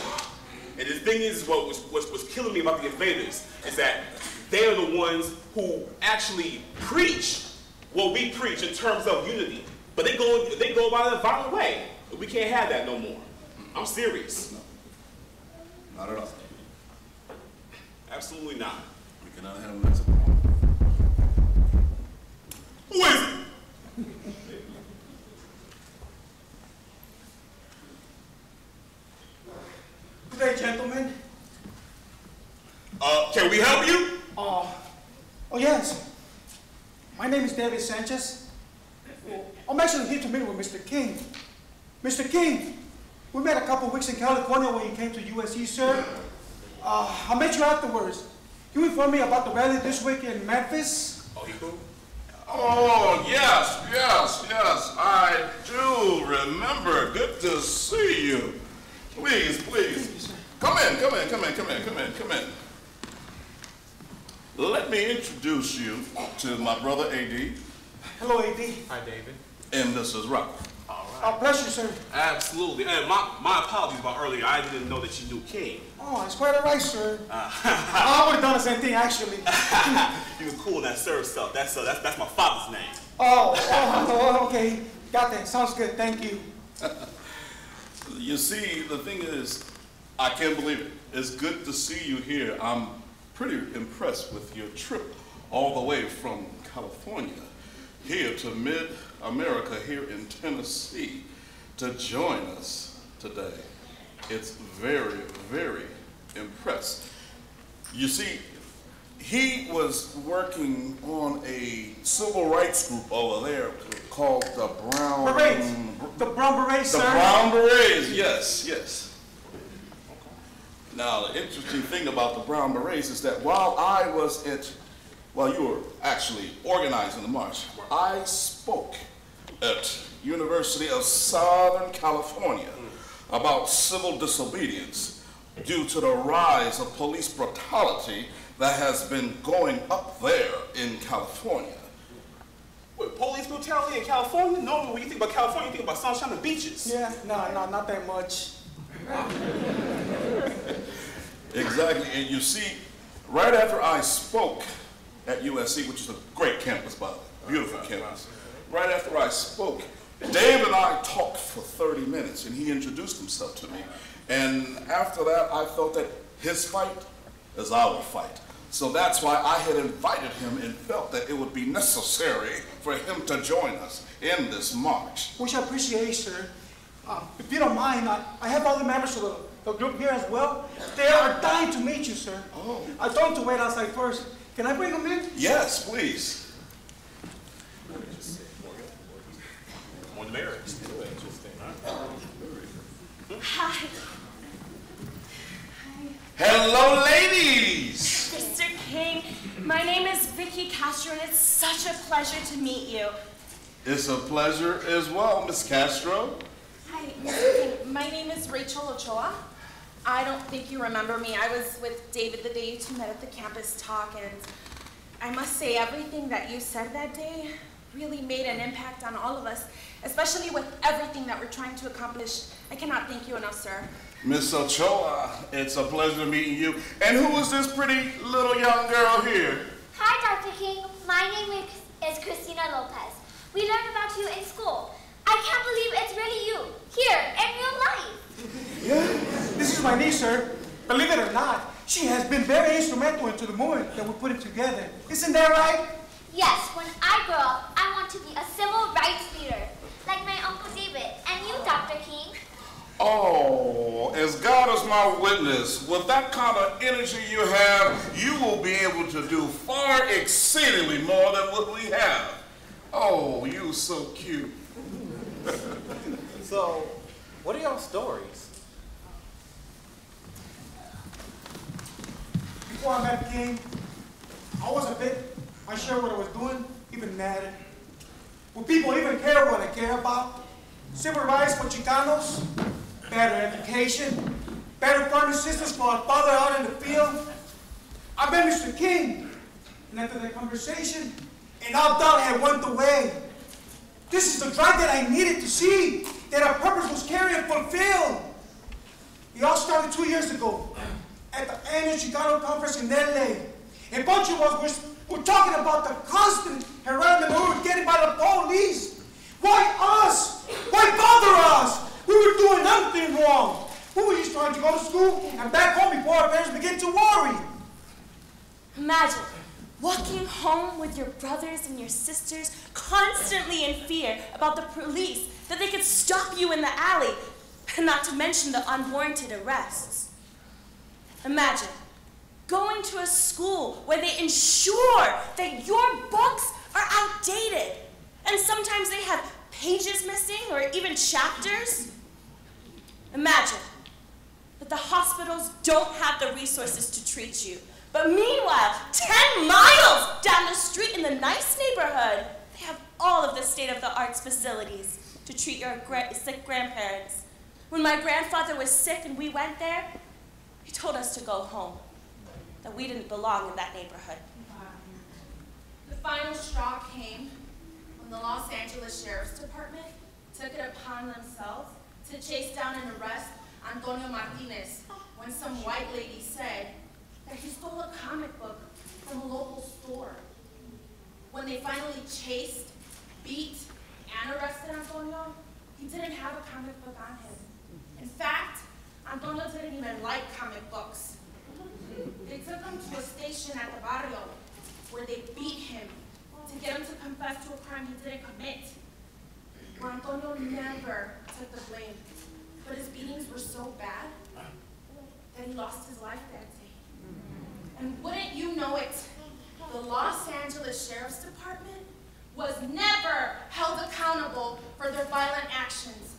And the thing is, what was killing me about the invaders is that they are the ones who actually preach what we preach in terms of unity. But they go about it a violent way. We can't have that no more. I'm serious. No. Not at all. Absolutely not. We cannot have them. Who is it? Good day, gentlemen. Can we help you? Oh yes. My name is David Sanchez. I'm actually here to meet with Mr. King. Mr. King, we met a couple weeks in California when you came to USC, sir. I met you afterwards. You informed me about the rally this week in Memphis. Oh, he cool? Oh, yes. I do remember. Good to see you. Please. Come in. Let me introduce you to my brother, A.D. Hello, A.D. Hi, David. And this is Ralph. Pleasure, sir. Absolutely. And my apologies about earlier. I didn't know that you knew King. Oh, it's quite all right, sir. I would have done the same thing, actually. You were cool in that sir stuff. That's my father's name. Oh, okay. Got that. Sounds good. Thank you. You see, the thing is, I can't believe it. It's good to see you here. I'm pretty impressed with your trip all the way from California here to mid-America here in Tennessee to join us today. It's very, very impressed. You see, he was working on a civil rights group over there called the Brown Berets. The Brown Berets, sir. The Brown Berets, yes. Now, the interesting thing about the Brown Berets is that while you were actually organizing the march, I spoke at University of Southern California about civil disobedience due to the rise of police brutality that has been going up there in California. Wait, police brutality in California? Normally when you think about California, you think about sunshine and beaches. Yeah, no, not that much. Exactly, and you see, right after I spoke at USC, which is a great campus, by the way, beautiful campus, right after I spoke, Dave and I talked for 30 minutes, and he introduced himself to me. And after that, I felt that his fight is our fight. So that's why I had invited him and felt that it would be necessary for him to join us in this march. Which I appreciate, sir. If you don't mind, I have other members of the group here as well. They are dying to meet you, sir. Oh. I told them to wait outside first. Can I bring them in? Yes, please. On marriage. Hi. Hello, ladies. Mr. King, my name is Vicky Castro, and it's such a pleasure to meet you. It's a pleasure as well, Miss Castro. Hi, Mr. King. My name is Rachel Ochoa. I don't think you remember me. I was with David the day you two met at the campus talk, and I must say everything that you said that day really made an impact on all of us, especially with everything that we're trying to accomplish. I cannot thank you enough, sir. Miss Ochoa, it's a pleasure meeting you. And who is this pretty little young girl here? Hi, Dr. King. My name is Christina Lopez. We learned about you in school. I can't believe it's really you, here, in real life. Yeah, this is my niece, sir. Believe it or not, she has been very instrumental into the movement that we're putting together. Isn't that right? Yes, when I grow up, I want to be a civil rights leader, like my Uncle David. And you, Dr. King? Oh, as God is my witness, with that kind of energy you have, you will be able to do far exceedingly more than what we have. Oh, you so cute. So, what are y'all stories? Before I met King, I was a bit unsure what I was doing, even mad. Would people even care what I care about? Civil rights for Chicanos, better education, better farming systems for our father out in the field. I met Mr. King, and after that conversation, and all doubt had went away. This is the drive that I needed to see, that our purpose was carried and fulfilled. It all started 2 years ago at the annual Chicano conference in LA. A bunch of us were talking about the constant harassment we were getting by the police. Why us? Why bother us? We were doing nothing wrong. We were just trying to go to school and back home before our parents begin to worry. Imagine walking home with your brothers and your sisters constantly in fear about the police, that they could stop you in the alley, and not to mention the unwarranted arrests. Imagine going to a school where they ensure that your books are outdated, and sometimes they have pages missing or even chapters. Imagine that the hospitals don't have the resources to treat you, but meanwhile, 10 miles down the street in the nice neighborhood, they have all of the state-of-the-art facilities to treat your sick grandparents. When my grandfather was sick and we went there, he told us to go home, that we didn't belong in that neighborhood. The final straw came when the Los Angeles Sheriff's Department took it upon themselves to chase down and arrest Antonio Martinez when some white lady said that he stole a comic book from a local store. When they finally chased, beat, and arrested Antonio, he didn't have a comic book on him. In fact, Antonio didn't even like comic books. They took him to a station at the barrio where they beat him to get him to confess to a crime he didn't commit. Where Antonio never took the blame, but his beatings were so bad that he lost his life that day. And wouldn't you know it, the Los Angeles Sheriff's Department was never held accountable for their violent actions.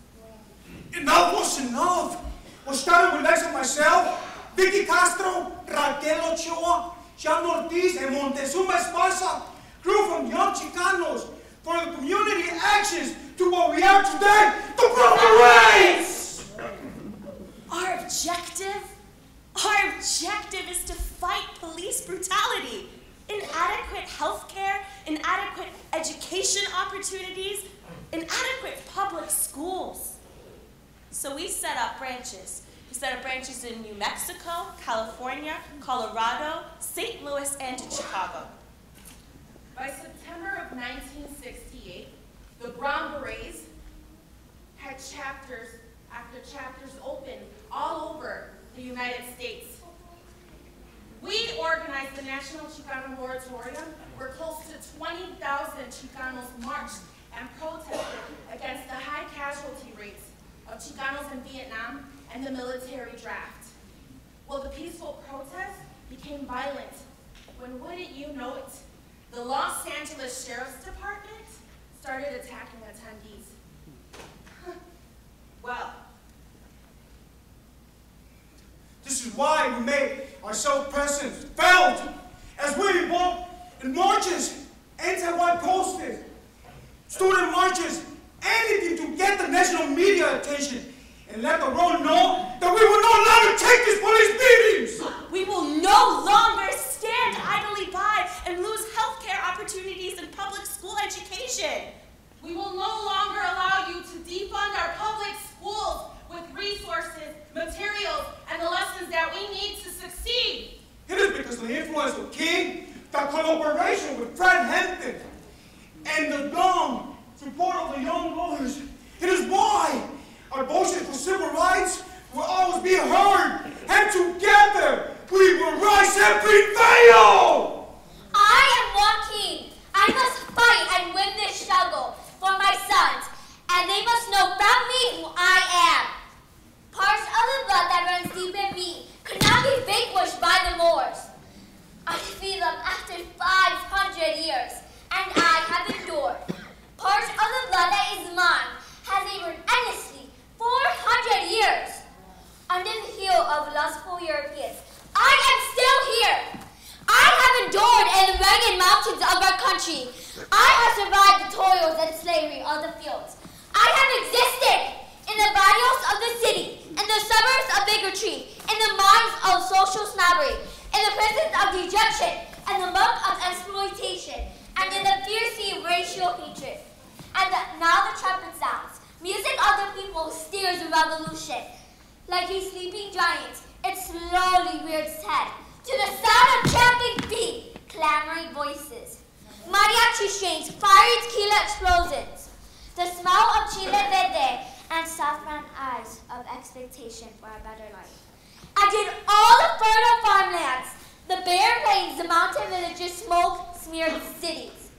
Enough was enough. We started with Lex and myself, Vicky Castro, Raquel Ochoa, Jean Ortiz, and Montezuma Esparza grew from young Chicanos for the community actions to what we are today, the proper rights! Our objective is to fight police brutality, inadequate health care, inadequate education opportunities, inadequate public schools. So we set up branches. We set up branches in New Mexico, California, Colorado, St. Louis, and in Chicago. By September of 1968, the Brown Berets had chapters after chapters open all over the United States. We organized the National Chicano Moratorium, where close to 20,000 Chicanos marched and protested against the high casualty rates of Chicanos in Vietnam and the military draft. Well, the peaceful protest became violent when, wouldn't you know it, the Los Angeles Sheriff's Department started attacking attendees. Well, This is why we made ourselves present, felt, as we involved in marches, anti-white posters, student marches, anything to get the national media attention and let the world know that we will no longer take these police beatings. We will no longer stand idly by and lose healthcare opportunities and public school education. We will no longer allow you to defund our public schools with resources, materials, was the king, the collaboration with Fred Hampton, and the dumb support of the young lawyers. It is why our motion for civil rights will always be heard, and together we will rise and prevail! I am Joaquin. I must fight and win this struggle for my sons, and they must know from me who I am. Parts of the blood that runs deep in me could not be vanquished by the Moors. I defeated them after 500 years, and I have endured. Part of the blood that is mine has labored endlessly 400 years. Under the heel of lustful Europeans, I am still here. I have endured in the rugged mountains of our country. I have survived the toils and slavery of the fields. I have existed in the barrios of the city, in the suburbs of bigotry, in the mines of social snobbery, in the prisons of dejection, and the muck of exploitation, and in the fierce sea of racial hatred. And now the trumpet sounds. Music of the people steers the revolution. Like a sleeping giant, it slowly rears its head to the sound of tramping feet, clamoring voices. Mariachi strings, fiery tequila explosions, the smell of chile verde, and soft brown eyes of expectation for a better life. And in all the fertile farmlands, the bare plains, the mountain villages, smoke-smeared cities,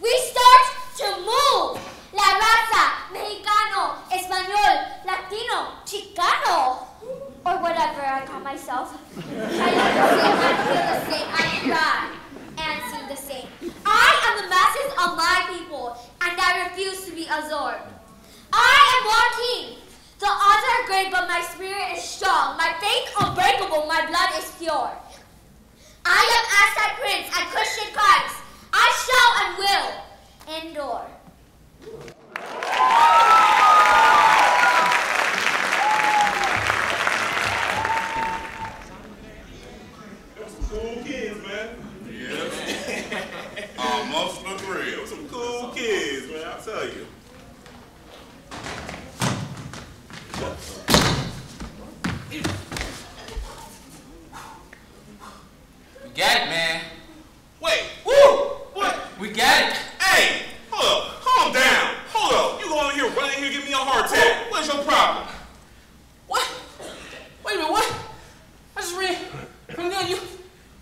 we start to move. La raza, Mexicano, Español, Latino, Chicano, or whatever I call myself. I look the same, I feel the same, I cry and sing the same. I am the masses of my people, and I refuse to be absorbed. I am Joaquin. The odds are great, but my spirit is strong. My faith unbreakable, my blood is pure. I am Aztec Prince and Christian Christ. I shall and will endure. Some cool kids, man. Yes. Almost agree. Some cool kids, man, I'll tell you. We got it, man. Wait. Woo! What? We got it. Hey, hold up. Calm down. Hold up. You going here running here give me a heart attack. What's your problem? What? Wait a minute, what? I just read from you.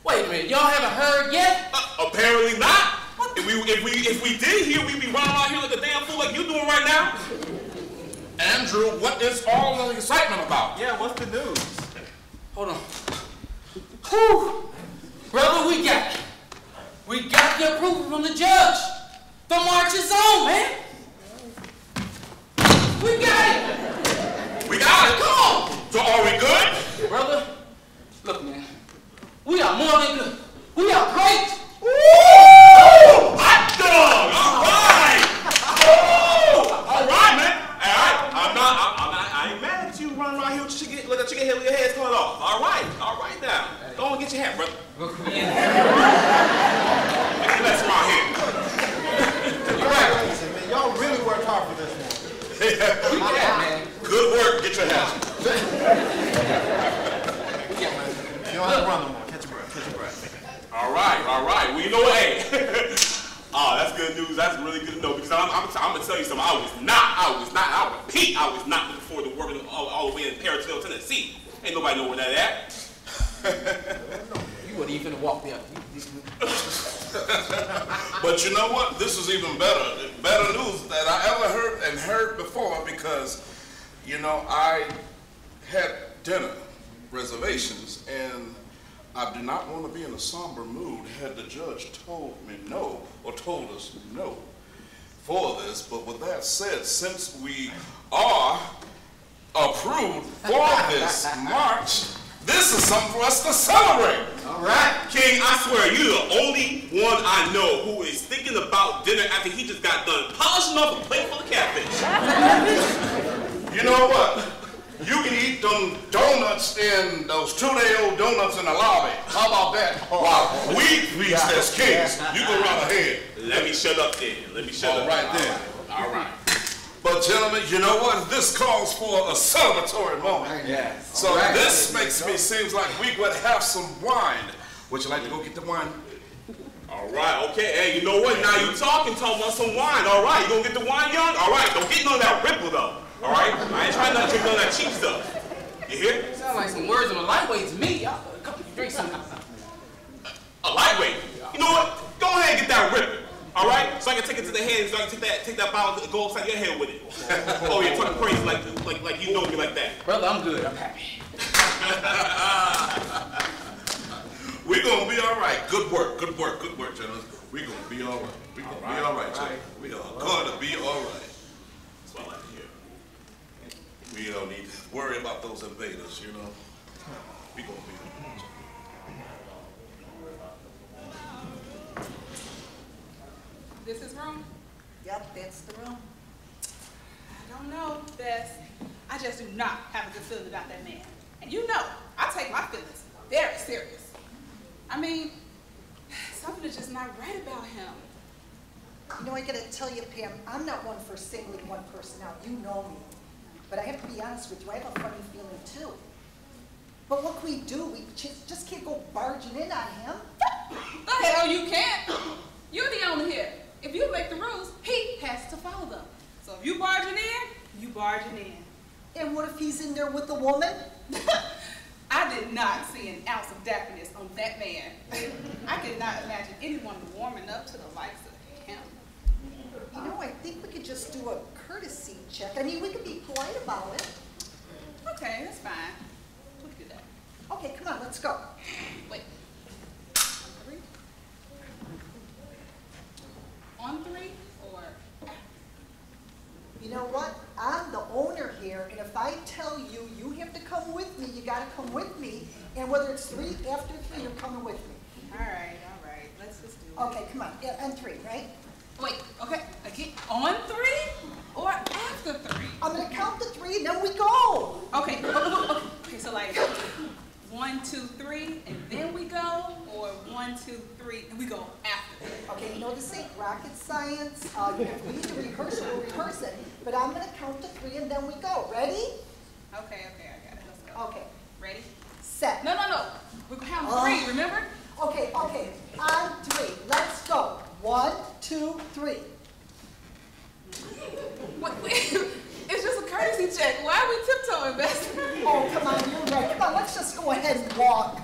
Wait a minute, y'all haven't heard yet? Apparently not. If we did hear, we'd be running around here like a damn fool like you doing right now. Andrew, what is all the excitement about? Yeah, what's the news? Hold on. Whew! Brother, we got it. We got the approval from the judge. The march is on, man. We got it. We got it. Come on. So are we good? Brother, look, man. We are more than good. We are great. Woo! Hot dog. All right. Woo! All right, man. All right. I ain't mad at you running around here with your chicken, let that chicken head with your head's cut off. All right now. Go on and get your hat, brother. Let's around here. You're right, man. Y'all really worked hard for this one. Yeah, man. Good work. Get your hat. You don't have to run no more. Catch your breath. All right. Well, you know what? Hey. Oh, that's good news. That's really good to know because I'm gonna tell you something. I was not. I'll repeat. I was not looking forward to working all the way in Parisville, Tennessee. Ain't nobody know where that at. You wouldn't even walk there. But you know what? This is even better news that I ever heard before because, you know, I had dinner reservations and I do not want to be in a somber mood had the judge told us no for this. But with that said, since we are approved for this march, this is something for us to celebrate. All right. King, I swear, you're the only one I know who is thinking about dinner after he just got done polishing off a plate full of catfish. You know what? You can eat them donuts in those 2-day-old donuts in the lobby. How about that? While we feast as kings, you go right ahead. Let me shut up then. All right then. All right. But gentlemen, you know what? This calls for a celebratory moment. Yes. So this makes me seems like we would have some wine Would you like to go get the wine? All right, okay. Hey, you know what? Now you talking about some wine. All right, you gonna get the wine, young? All right, don't get none of that Ripple, though. All right? I ain't trying to drink none of that cheap stuff. You hear? Sound like some words of a lightweight to me. Y'all drink some. A lightweight? You know what? Go ahead and get that Ripple. All right? So I can take it to the head, so I can take that bottle and go upside your head with it. Oh, you're talking crazy like you know me like that. Brother, I'm good. I'm happy. We're gonna be all right. Good work, gentlemen. We're gonna be all right. We're gonna be all right, gentlemen. We are gonna be all right. That's what I like to hear. We don't need to worry about those invaders, you know. We're gonna be all right. This is room? Yep, that's the room. I don't know, Bess. I just do not have a good feeling about that man. And you know, I take my feelings very serious. I mean, something is just not right about him. You know, I gotta tell you, Pam, I'm not one for singling one person out. You know me. But I have to be honest with you, I have a funny feeling too. But what can we do? We just can't go barging in on him. The hell you can't. You're the owner here. If you make the rules, he has to follow them. So if you barging in, you barging in. And what if he's in there with a woman? I did not see an ounce of dapperness on that man. I could not imagine anyone warming up to the likes of him. You know, I think we could just do a courtesy check. I mean, we could be polite about it. Okay, that's fine. We can do that. Okay, come on, let's go. Wait. On three or after? You know what? I'm the owner here, and if I tell you you have to come with me, you gotta come with me. And whether it's three, after three, you're coming with me. All right. Let's just do it. Okay, come on. Yeah, on three, right? Wait, okay. Again, on three or after three? I'm gonna count to three, and then we go. Okay. Okay, so like 1, 2, 3, and then we go, or 1, 2, 3, and we go after. Okay, you know this ain't rocket science. If we need to rehearse it, we'll rehearse it. But I'm gonna count to three, and then we go. Ready? Okay, I got it. Let's go. Okay. Ready? Set. No. We're counting three, remember? Okay. On three. Let's go. 1, 2, 3. Wait. It's just a courtesy check. Why are we tiptoeing, Bess? Oh, come on, you're right. Come on, let's just go ahead and walk.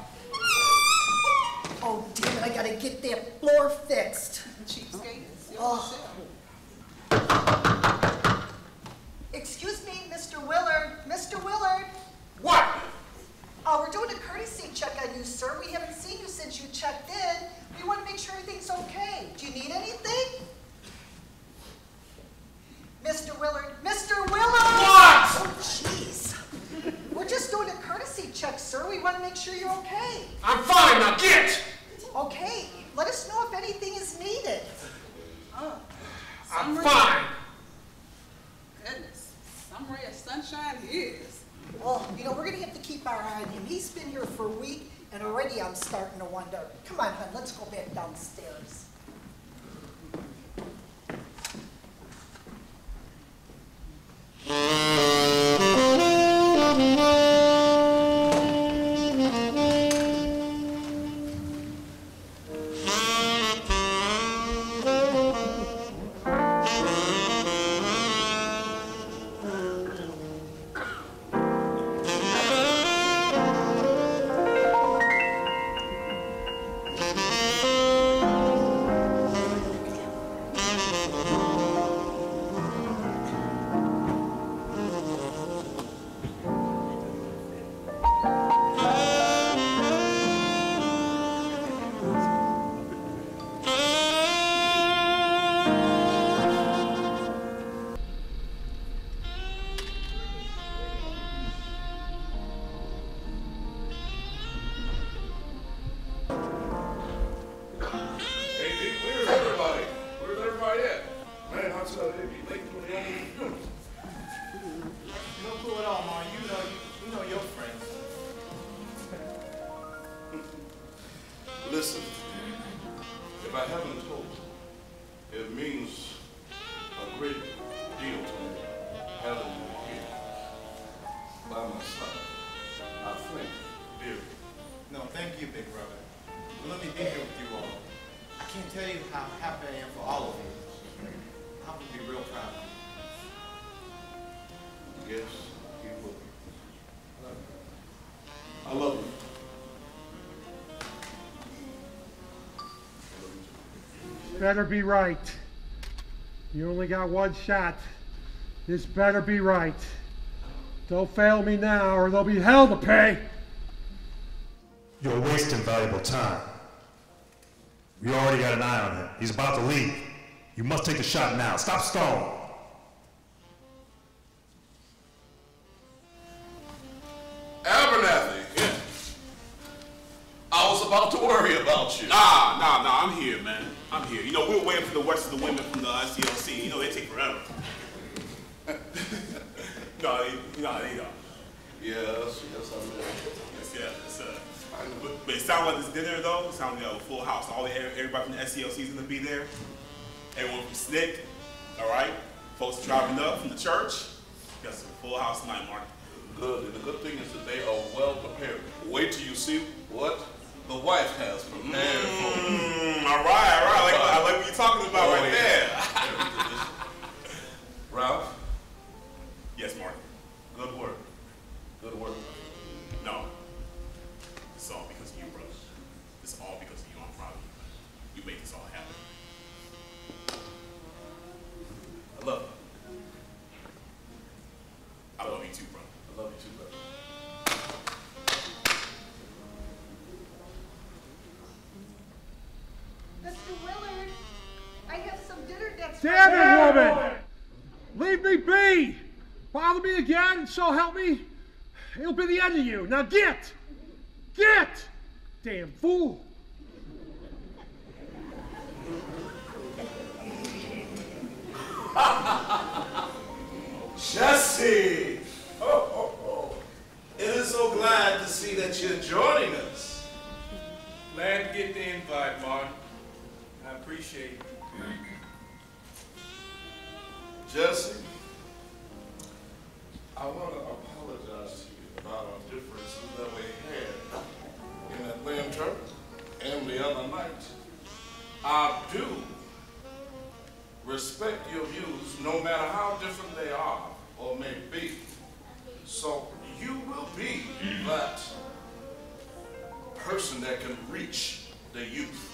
Oh, damn it, I gotta get that floor fixed. Cheapskate. Oh. Excuse me, Mr. Willard. Mr. Willard. What? We're doing a courtesy check on you, sir. We haven't seen you since you checked in. We want to make sure everything's okay. Do you need anything? Mr. Willard. Mr. Willard! What? Oh, jeez. We're just doing a courtesy check, sir. We want to make sure you're okay. I'm fine, now get! Okay. Let us know if anything is needed. I'm fine. Goodness. Some ray of sunshine he is. Well, you know, we're going to have to keep our eye on him. He's been here for a week, and already I'm starting to wonder. Come on, hon, let's go back downstairs. Listen, if I haven't told you, it means a great deal to me having you here by my side. I think, dear. No, thank you, big brother. Well, let me be here with you all. I can't tell you how happy I am for all of you. I'm going to be real proud of you. Yes, you will. I love you. Better be right. You only got one shot. This better be right. Don't fail me now or there'll be hell to pay. You're wasting valuable time. We already got an eye on him. He's about to leave. You must take the shot now. Stop stalling. Abernathy, yeah. I was about to worry about you. Nah, I'm here, man. I'm here. You know, we were waiting for the rest of the women from the SCLC. You know, they take forever. No, they don't. Yes, I know. Yes. But it sounds like this dinner, though. It sounds like a full house. Everybody from the SCLC is going to be there. Everyone from SNCC, all right? Folks driving up from the church. Got some full house tonight, Mark. Good, and the good thing is that they are well prepared. Wait till you see what the wife has prepared for you. All right. I like what you're talking about there. Ralph? Yes, Mark. Good work. Good work. No. It's all because of you, brother. It's all because of you. I'm proud of you. You made this all happen. I love you. I love you too, brother. I love you too, brother. Mr. Willard, I have some dinner that's Damn it, woman! Leave me be! Bother me again, and so help me, it'll be the end of you. Now get! Get! Damn fool! Jesse! It is so glad to see that you're joining us. Glad to get the invite, Martin. I appreciate it. Jesse, I want to apologize to you about our differences that we had in Atlanta and the other night. I do respect your views, no matter how different they are or may be. So you will be that person that can reach the youth.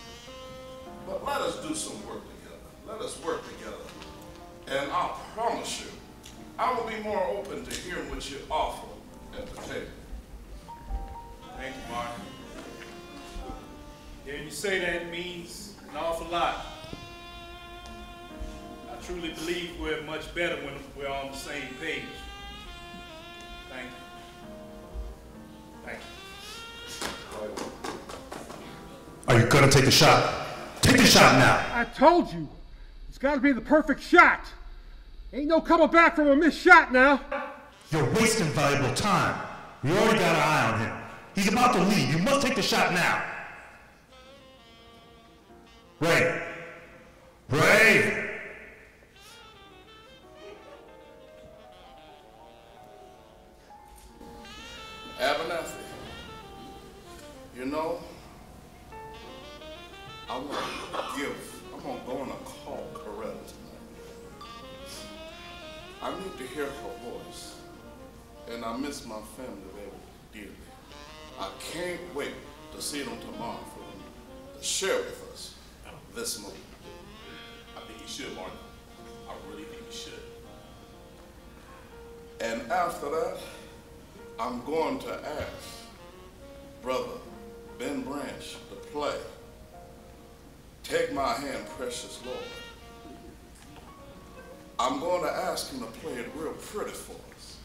But let us do some work together. Let us work together. And I promise you, I will be more open to hearing what you offer at the table. Thank you, Martin. Hearing you say that means an awful lot. I truly believe we're much better when we're on the same page. Thank you. Thank you. Are you gonna take the shot? Take the shot now. I told you, it's got to be the perfect shot. Ain't no coming back from a missed shot now. You're wasting valuable time. We already got an eye on him. He's about to leave. You must take the shot now. Ray. Ray! Abernathy, you know, I'm going to go on a call Coretta tonight. I need to hear her voice, and I miss my family very dearly. I can't wait to see them tomorrow for them to share with us this moment. I think you should, Martin. I really think you should. And after that, I'm going to ask Brother Ben Branch to play Take My Hand, Precious Lord. I'm going to ask him to play it real pretty for us.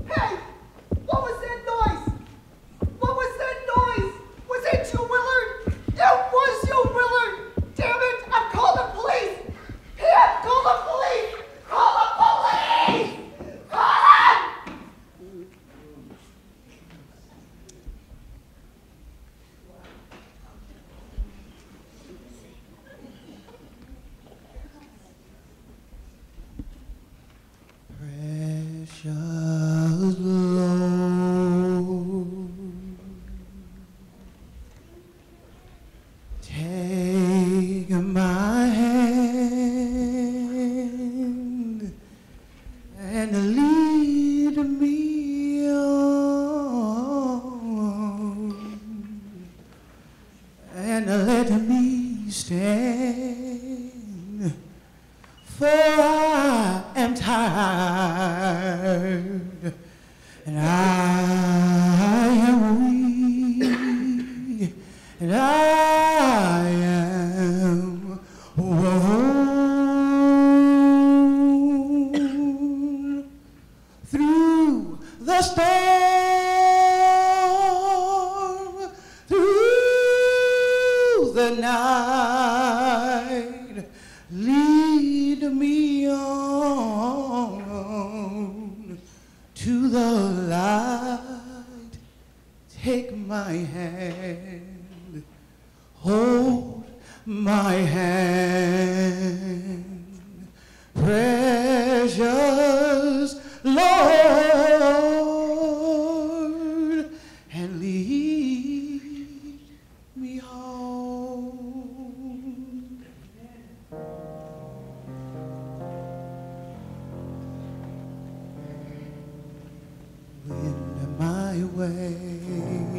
Hey! What was that noise? What was that noise? Was it you, Willard? It was you, Willard! Damn it! I'm calling the police! Pam, call the police! Lord, take my hand and lead me on, and let me stand, for I am tired, and I am weak, and I am worn through the storm, through the night. Lead me on to the light. Take my hand, hold my hand, precious Lord, and lead me home. When my way